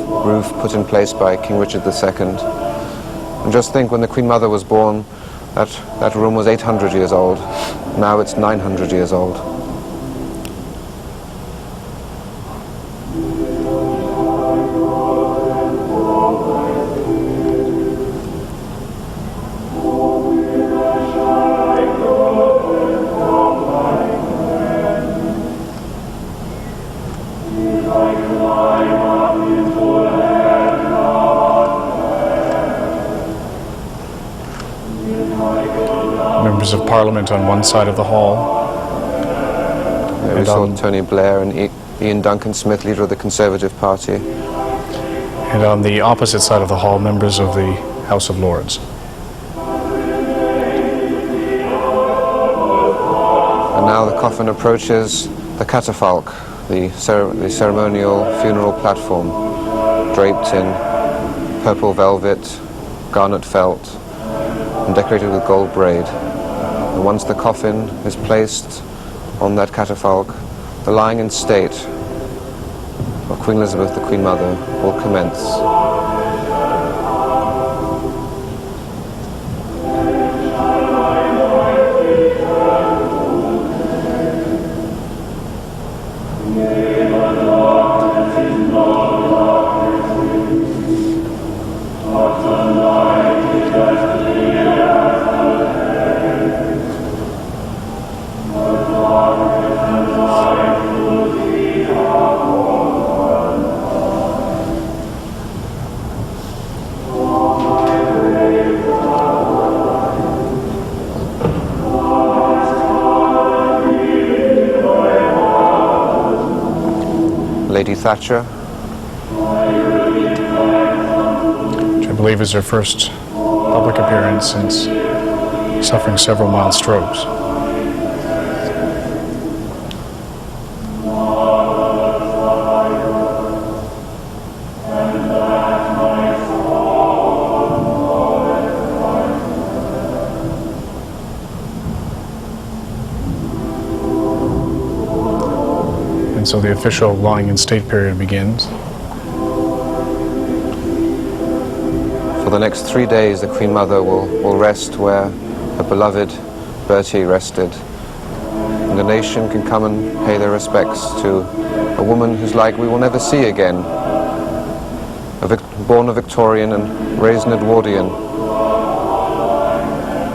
put in place by King Richard II. And just think, when the Queen Mother was born, that room was 800 years old. Now it's 900 years old. Members of Parliament on one side of the hall. Yeah, we saw Tony Blair and Ian Duncan Smith, leader of the Conservative Party. And on the opposite side of the hall, members of the House of Lords. And now the coffin approaches the catafalque, the ceremonial funeral platform, draped in purple velvet, garnet felt, and decorated with gold braid. And once the coffin is placed on that catafalque, the lying in state of Queen Elizabeth, the Queen Mother, will commence. Lady Thatcher, which I believe is her first public appearance since suffering several mild strokes. And so the official lying in state period begins. For the next 3 days, the Queen Mother will rest where her beloved Bertie rested. And the nation can come and pay their respects to a woman whose like we will never see again. Born a Victorian and raised an Edwardian.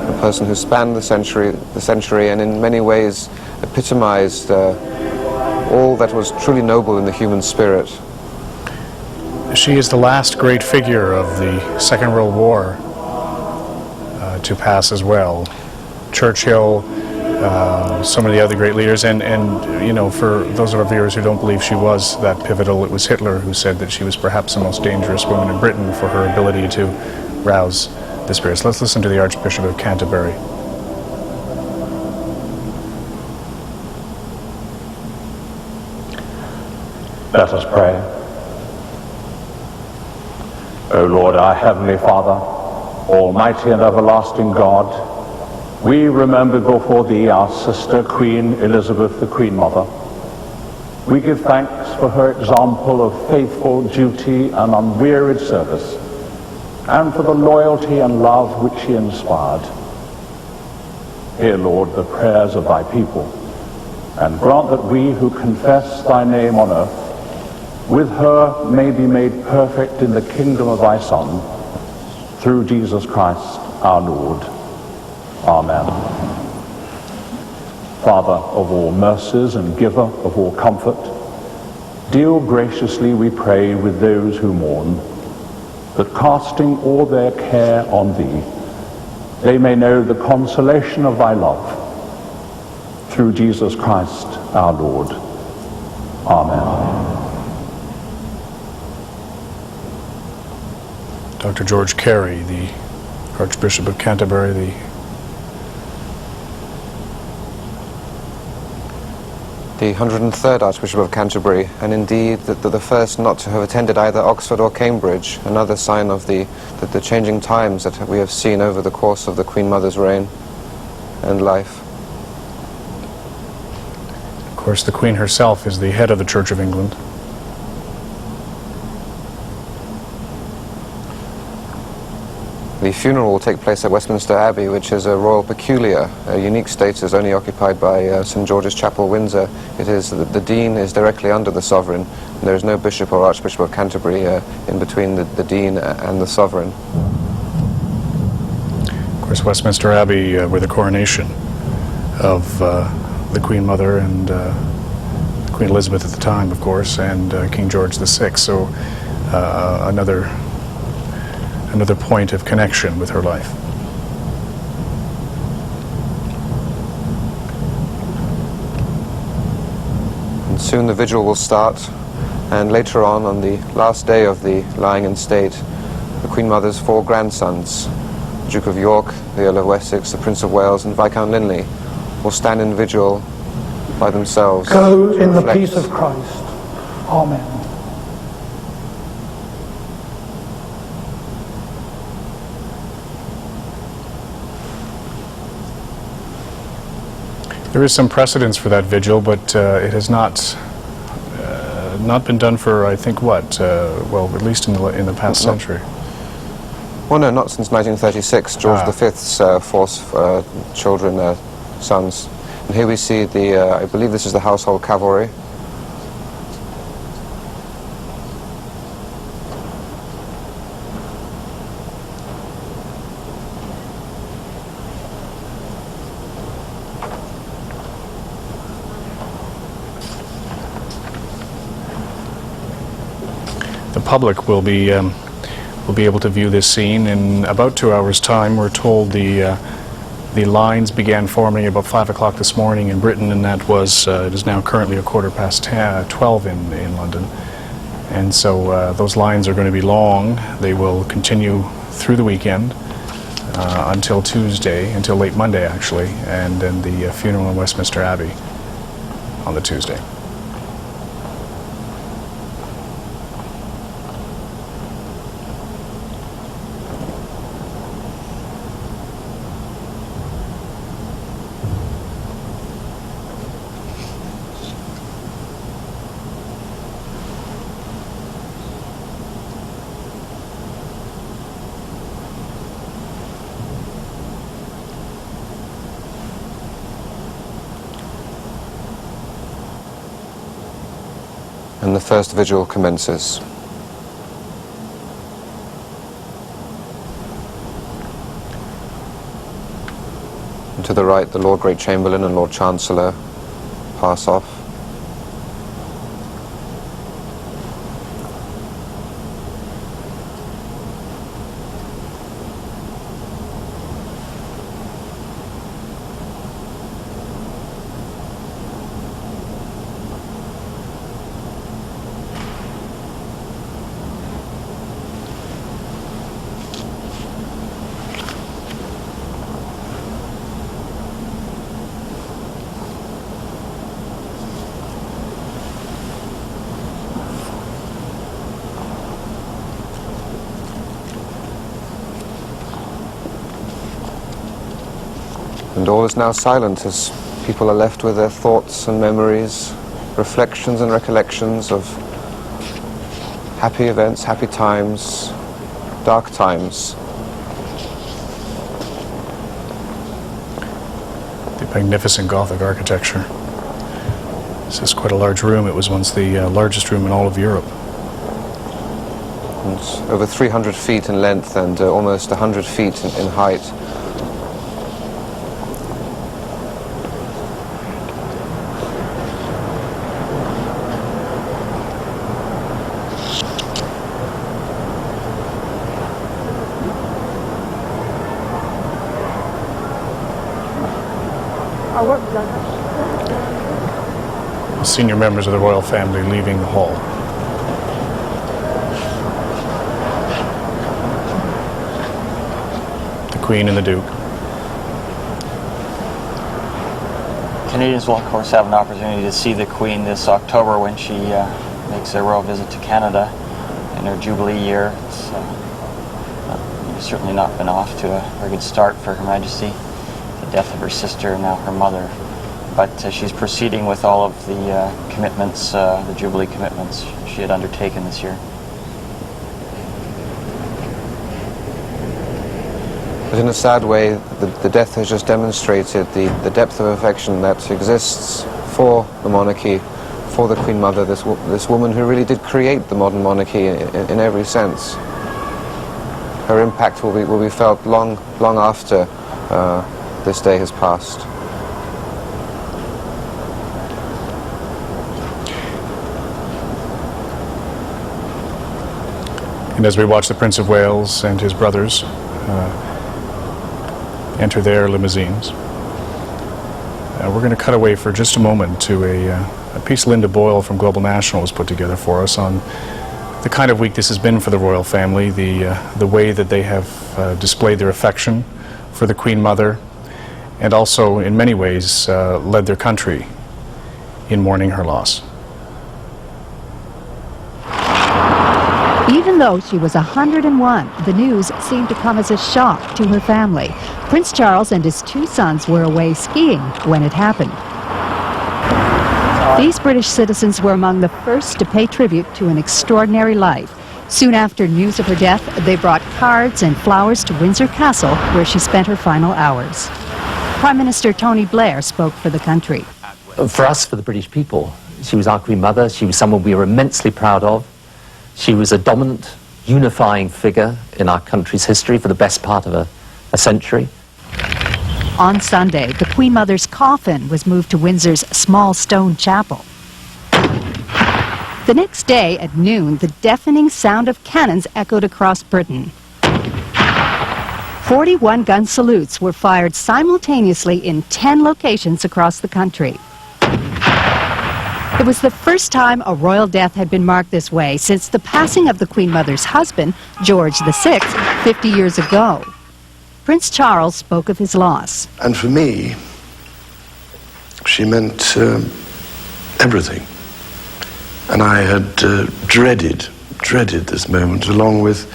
A person who spanned the century and in many ways epitomized all that was truly noble in the human spirit. She is the last great figure of the Second World War to pass as well. Churchill, so many other great leaders, and you know, for those of our viewers who don't believe she was that pivotal, it was Hitler who said that she was perhaps the most dangerous woman in Britain for her ability to rouse the spirits. Let's listen to the Archbishop of Canterbury. Let us pray. O Lord, our Heavenly Father, Almighty and everlasting God, we remember before Thee our sister Queen Elizabeth, the Queen Mother. We give thanks for her example of faithful duty and unwearied service, and for the loyalty and love which she inspired. Hear, Lord, the prayers of Thy people, and grant that we who confess Thy name on earth with her may be made perfect in the kingdom of Thy Son, through Jesus Christ our Lord. Amen. Father of all mercies and giver of all comfort, deal graciously, we pray, with those who mourn, that casting all their care on Thee, they may know the consolation of Thy love, through Jesus Christ our Lord. Amen. Dr. George Carey, the Archbishop of Canterbury, the The 103rd Archbishop of Canterbury, and indeed the first not to have attended either Oxford or Cambridge, another sign of the changing times that we have seen over the course of the Queen Mother's reign and life. Of course, the Queen herself is the head of the Church of England. The funeral will take place at Westminster Abbey, which is a royal peculiar, a unique status only occupied by St George's Chapel, Windsor. It is the Dean is directly under the Sovereign, and there is no Bishop or Archbishop of Canterbury in between the Dean and the Sovereign. Of course, Westminster Abbey were the coronation of the Queen Mother and Queen Elizabeth at the time, of course, and King George VI. So another point of connection with her life. And soon the vigil will start, and later on the last day of the lying in state, the Queen Mother's 4 grandsons, the Duke of York, the Earl of Wessex, the Prince of Wales, and Viscount Linley, will stand in vigil by themselves. Go in the peace of Christ. Amen. There is some precedence for that vigil, but it has not been done for, I think, well, at least in the past century. Well, no, not since 1936. George V's 4 children, sons. And here we see I believe this is the household cavalry. The public will be able to view this scene in about 2 hours' time. We're told the lines began forming about 5 o'clock this morning in Britain, and that was it is now currently 12 in London. And so those lines are going to be long. They will continue through the weekend until Tuesday, until late Monday actually, and then the funeral in Westminster Abbey on the Tuesday. And the first vigil commences. And to the right, the Lord Great Chamberlain and Lord Chancellor pass off. And all is now silent as people are left with their thoughts and memories, reflections and recollections of happy events, happy times, dark times. The magnificent Gothic architecture. This is quite a large room. It was once the largest room in all of Europe. And it's over 300 feet in length and almost 100 feet in height. Senior members of the royal family leaving the hall. The Queen and the Duke. Canadians will, of course, have an opportunity to see the Queen this October when she makes a royal visit to Canada in her Jubilee year. It's certainly not been off to a very good start for Her Majesty. The death of her sister and now her mother. But she's proceeding with all of the commitments, the Jubilee commitments she had undertaken this year. But in a sad way, the death has just demonstrated the depth of affection that exists for the monarchy, for the Queen Mother, this woman who really did create the modern monarchy in every sense. Her impact will be felt long after this day has passed. And as we watch the Prince of Wales and his brothers enter their limousines, we're going to cut away for just a moment to a piece Linda Boyle from Global National has put together for us on the kind of week this has been for the royal family, the way that they have displayed their affection for the Queen Mother, and also in many ways led their country in mourning her loss. Even though she was 101, the news seemed to come as a shock to her family. Prince Charles and his two sons were away skiing when it happened. These British citizens were among the first to pay tribute to an extraordinary life. Soon after news of her death, they brought cards and flowers to Windsor Castle, where she spent her final hours. Prime Minister Tony Blair spoke for the country. For us, for the British people, she was our Queen Mother. She was someone we were immensely proud of. She was a dominant, unifying figure in our country's history for the best part of a century. On Sunday, the Queen Mother's coffin was moved to Windsor's small stone chapel. The next day at noon, the deafening sound of cannons echoed across Britain. 41 gun salutes were fired simultaneously in 10 locations across the country. It was the first time a royal death had been marked this way since the passing of the Queen Mother's husband, George VI, 50 years ago. Prince Charles spoke of his loss. And for me, she meant everything. And I had dreaded this moment, along with,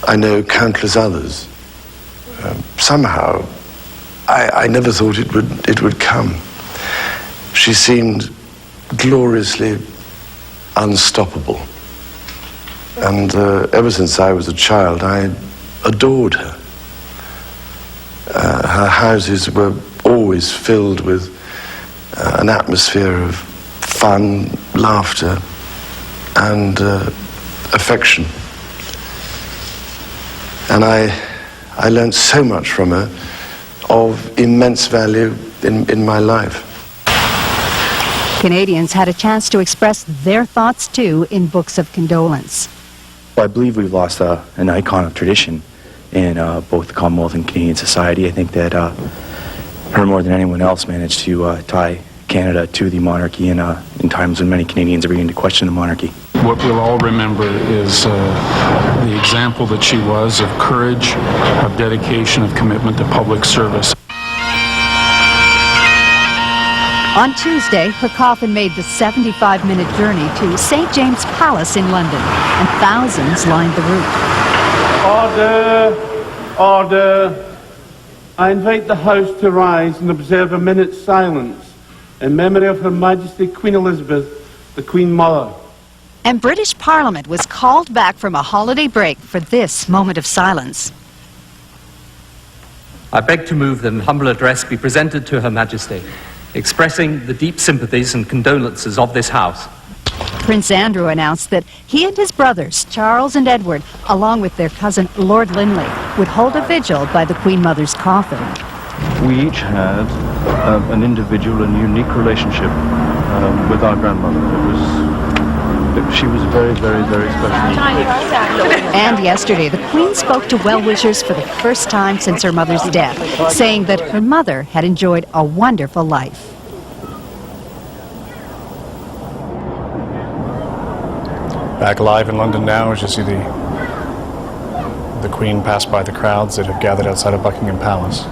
I know, countless others. Somehow, I never thought it would come. She seemed gloriously unstoppable. And ever since I was a child, I adored her. Her houses were always filled with an atmosphere of fun, laughter, and affection. And I learned so much from her of immense value in my life. Canadians had a chance to express their thoughts too in books of condolence. Well, I believe we've lost an icon of tradition in both the Commonwealth and Canadian society. I think that her, more than anyone else, managed to tie Canada to the monarchy in times when many Canadians are beginning to question the monarchy. What we'll all remember is the example that she was of courage, of dedication, of commitment to public service. On Tuesday, her coffin made the 75-minute journey to St. James Palace in London, and thousands lined the route. Order! Order! I invite the House to rise and observe a minute's silence in memory of Her Majesty Queen Elizabeth, the Queen Mother. And British Parliament was called back from a holiday break for this moment of silence. I beg to move that an humble address be presented to Her Majesty, expressing the deep sympathies and condolences of this House. Prince Andrew announced that he and his brothers, Charles and Edward, along with their cousin Lord Linley, would hold a vigil by the Queen Mother's coffin. We each had an individual and unique relationship with our grandmother. She was very, very, very special. And yesterday, the Queen spoke to well-wishers for the first time since her mother's death, saying that her mother had enjoyed a wonderful life. Back live in London now as you see the Queen pass by the crowds that have gathered outside of Buckingham Palace.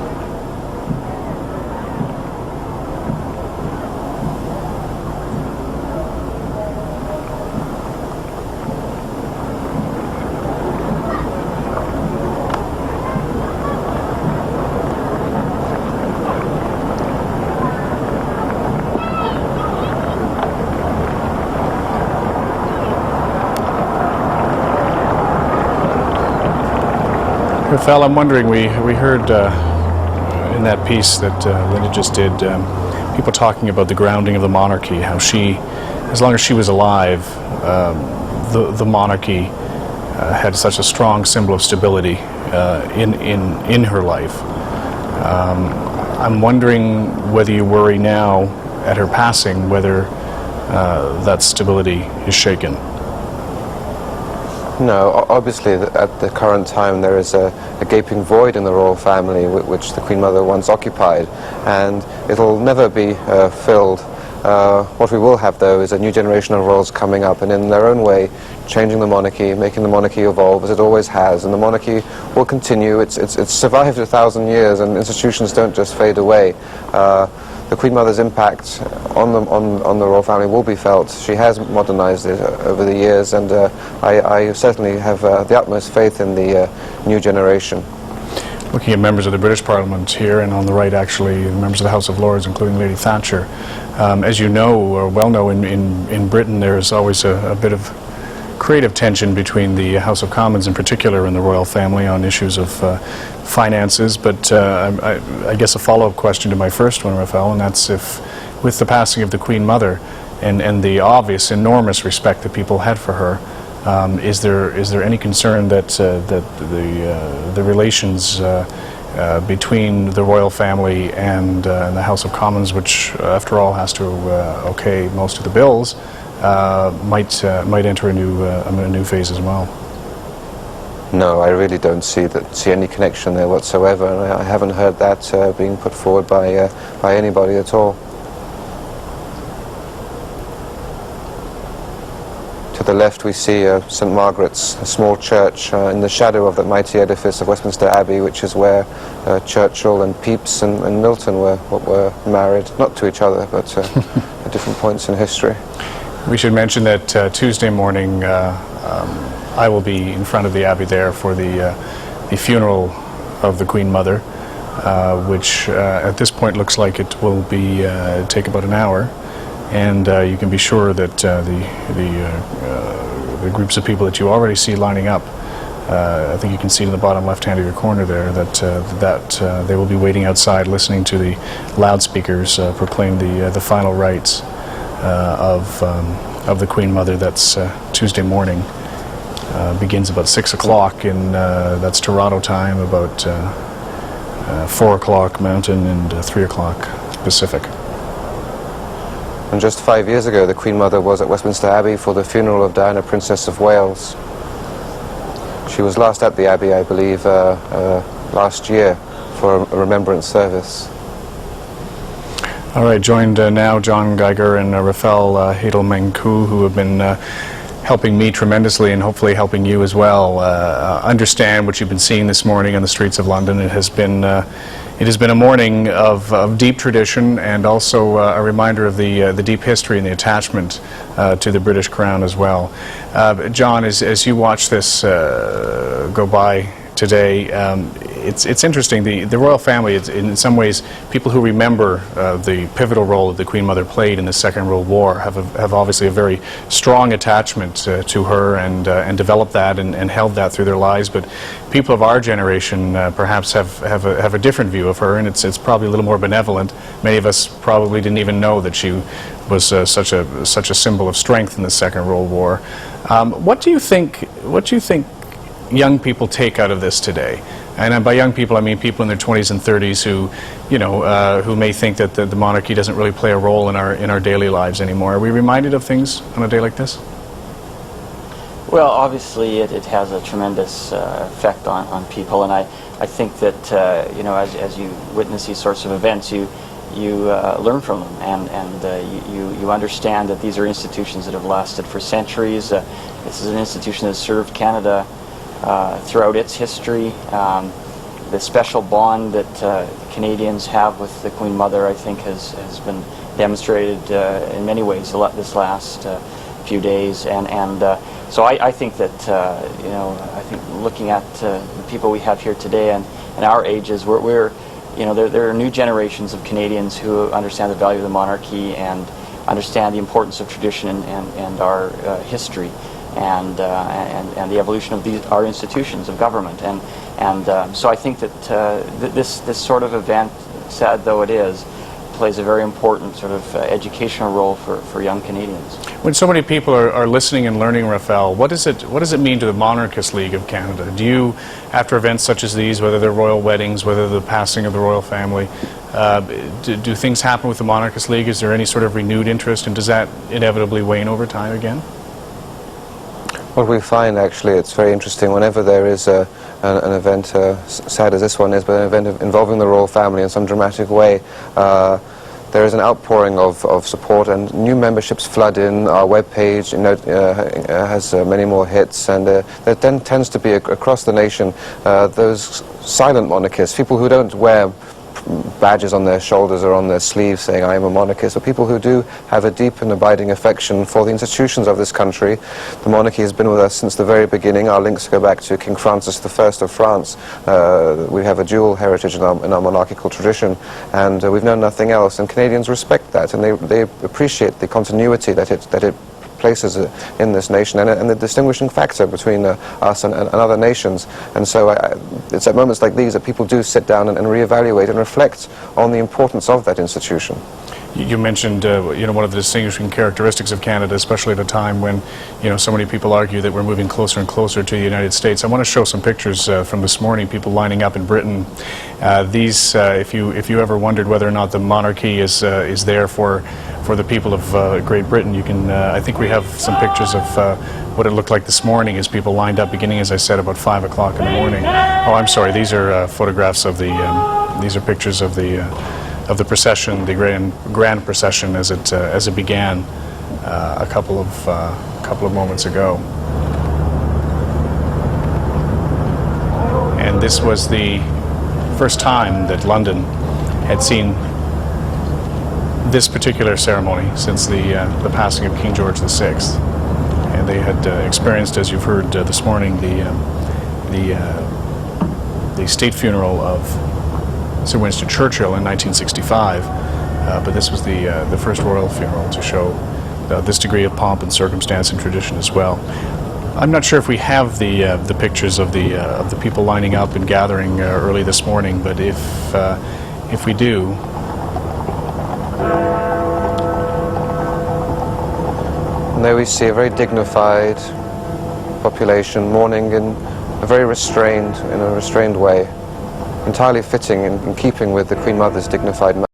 Rafal, I'm wondering, we heard in that piece that Linda just did, people talking about the grounding of the monarchy, how she, as long as she was alive, the monarchy had such a strong symbol of stability in her life. I'm wondering whether you worry now at her passing, whether that stability is shaken. No, obviously at the current time there is a gaping void in the royal family which the Queen Mother once occupied, and it'll never be filled. What we will have, though, is a new generation of royals coming up and in their own way changing the monarchy, making the monarchy evolve as it always has, and the monarchy will continue. It's survived 1,000 years, and institutions don't just fade away. The Queen Mother's impact on the royal family will be felt. She has modernized it over the years, and I certainly have the utmost faith in the new generation. Looking at members of the British Parliament here, and on the right actually members of the House of Lords, including Lady Thatcher. As you know, or well know, in Britain there's always a bit of creative tension between the House of Commons in particular and the royal family on issues of finances, but I guess a follow-up question to my first one, Rafal, and that's if, with the passing of the Queen Mother and the obvious enormous respect that people had for her, is there any concern that the relations between the royal family and the House of Commons, which after all has to okay most of the bills, might enter a new phase as well? No, I really don't see any connection there whatsoever, and I haven't heard that being put forward by anybody at all. To the left we see St. Margaret's, a small church in the shadow of that mighty edifice of Westminster Abbey, which is where Churchill and Pepys and Milton were married, not to each other, but at different points in history. We should mention that Tuesday morning I will be in front of the Abbey there for the funeral of the Queen Mother, which at this point looks like it will be take about an hour. And you can be sure that the groups of people that you already see lining up, I think you can see in the bottom left-hand of your corner there, that they will be waiting outside listening to the loudspeakers proclaim the final rites of the Queen Mother. That's Tuesday morning. Begins about 6 o'clock, and that's Toronto time, about 4 o'clock Mountain and 3 o'clock Pacific. And just 5 years ago, the Queen Mother was at Westminster Abbey for the funeral of Diana, Princess of Wales. She was last at the Abbey, I believe, last year for a remembrance service. All right, joined now John Geiger and Rafe Heydel-Mankoo, who have been helping me tremendously and hopefully helping you as well understand what you've been seeing this morning on the streets of London. It has been a morning of deep tradition, and also a reminder of the deep history and the attachment to the British Crown as well. John, as you watch this go by today, it's interesting. The royal family, in some ways, people who remember the pivotal role that the Queen Mother played in the Second World War have obviously a very strong attachment to her, and developed that and held that through their lives. But people of our generation perhaps have a different view of her, and it's probably a little more benevolent. Many of us probably didn't even know that she was such a symbol of strength in the Second World War. What do you think young people take out of this today? And by young people, I mean people in their 20s and 30s who may think that the monarchy doesn't really play a role in our daily lives anymore. Are we reminded of things on a day like this? Well, obviously it has a tremendous effect on people, and I think that as you witness these sorts of events, you learn from them, and you understand that these are institutions that have lasted for centuries. This is an institution that has served Canada throughout its history. The special bond that Canadians have with the Queen Mother, I think, has been demonstrated in many ways this last few days, and so I think that I think looking at the people we have here today and our ages, there are new generations of Canadians who understand the value of the monarchy and understand the importance of tradition and our history. and the evolution of our institutions of government. And so I think that this sort of event, sad though it is, plays a very important sort of educational role for young Canadians. When so many people are listening and learning, Rafal, what does it mean to the Monarchist League of Canada? Do you, after events such as these, whether they're royal weddings, whether the passing of the royal family, do things happen with the Monarchist League? Is there any sort of renewed interest, and does that inevitably wane over time again? What we find, actually, it's very interesting, whenever there is an event, sad as this one is, but an event involving the royal family in some dramatic way, there is an outpouring of support, and new memberships flood in. Our webpage has many more hits, and there then tends to be across the nation those silent monarchists, people who don't wear badges on their shoulders or on their sleeves saying I am a monarchist, but people who do have a deep and abiding affection for the institutions of this country. The monarchy has been with us since the very beginning. Our links go back to King Francis I of France. We have a dual heritage in our monarchical tradition, and we've known nothing else, and Canadians respect that, and they appreciate the continuity that it places in this nation, and the distinguishing factor between us and other nations. And so it's at moments like these that people do sit down and reevaluate and reflect on the importance of that institution. You mentioned, one of the distinguishing characteristics of Canada, especially at a time when, so many people argue that we're moving closer and closer to the United States. I want to show some pictures from this morning, people lining up in Britain. These, if you ever wondered whether or not the monarchy is there for the people of Great Britain, you can, I think we have some pictures of what it looked like this morning as people lined up, beginning, as I said, about 5 o'clock in the morning. Oh, I'm sorry, these are photographs of these are pictures of the procession, the grand procession as it began a couple of moments ago. And this was the first time that London had seen this particular ceremony since the passing of King George VI, and they had experienced, as you've heard this morning, the state funeral of Sir Winston Churchill in 1965, but this was the first royal funeral to show this degree of pomp and circumstance and tradition as well. I'm not sure if we have the pictures of the people lining up and gathering early this morning, but if we do. And there we see a very dignified population mourning in a restrained way, entirely fitting in keeping with the Queen Mother's dignified manner.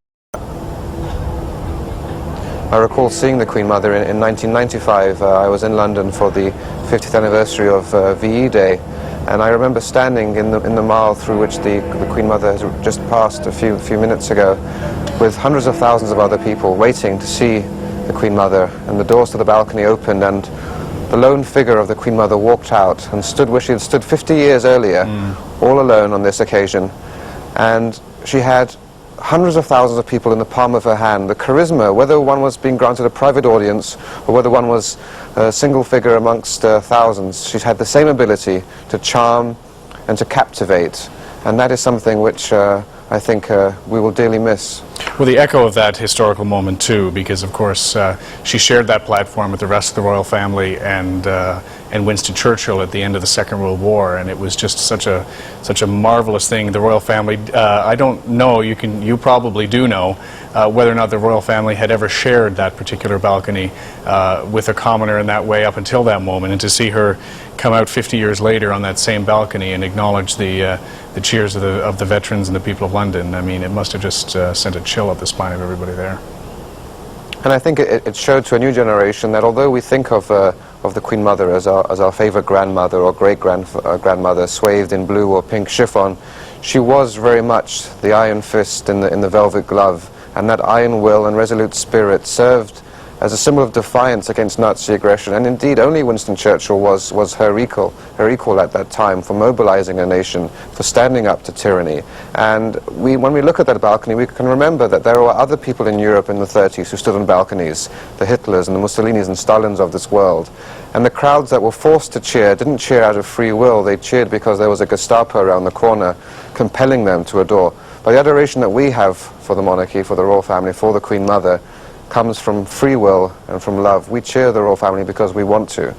I recall seeing the Queen Mother in 1995. I was in London for the 50th anniversary of VE Day, and I remember standing in the mile through which the Queen Mother has just passed a few minutes ago, with hundreds of thousands of other people waiting to see the Queen Mother, and the doors to the balcony opened, and the lone figure of the Queen Mother walked out and stood where she had stood 50 years earlier, all alone on this occasion. And she had hundreds of thousands of people in the palm of her hand. The charisma, whether one was being granted a private audience or whether one was a single figure amongst thousands, she had the same ability to charm and to captivate. And that is something which I think we will dearly miss. Well, the echo of that historical moment too, because of course she shared that platform with the rest of the royal family and Winston Churchill at the end of the Second World War, and it was just such a marvelous thing. The royal family, I don't know, you probably do know whether or not the royal family had ever shared that particular balcony with a commoner in that way up until that moment, and to see her come out 50 years later on that same balcony and acknowledge the cheers of the veterans and the people of London. I mean, it must have just sent a chill up the spine of everybody there. And I think it showed to a new generation that although we think of the Queen Mother as our favorite grandmother or great-grandmother swathed in blue or pink chiffon, she was very much the iron fist in the velvet glove, and that iron will and resolute spirit served as a symbol of defiance against Nazi aggression. And indeed, only Winston Churchill was her equal at that time for mobilizing a nation, for standing up to tyranny. And when we look at that balcony, we can remember that there were other people in Europe in the 30s who stood on balconies, the Hitlers and the Mussolinis and Stalins of this world. And the crowds that were forced to cheer didn't cheer out of free will. They cheered because there was a Gestapo around the corner compelling them to adore. But the adoration that we have for the monarchy, for the royal family, for the Queen Mother, comes from free will and from love. We cheer the royal family because we want to.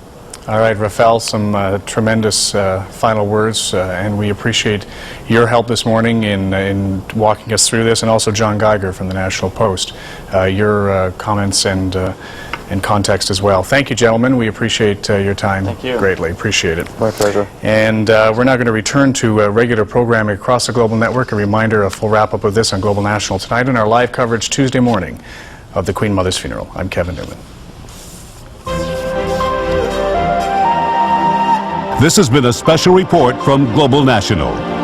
All right, Rafal, some tremendous final words, and we appreciate your help this morning in walking us through this, and also John Geiger from the National Post, your comments and context as well. Thank you, gentlemen. We appreciate your time. Thank you. Greatly. Appreciate it. My pleasure. And we're now going to return to regular programming across the Global Network. A reminder, a full wrap-up of this on Global National tonight in our live coverage Tuesday morning of the Queen Mother's funeral. I'm Kevin Newman. This has been a special report from Global National.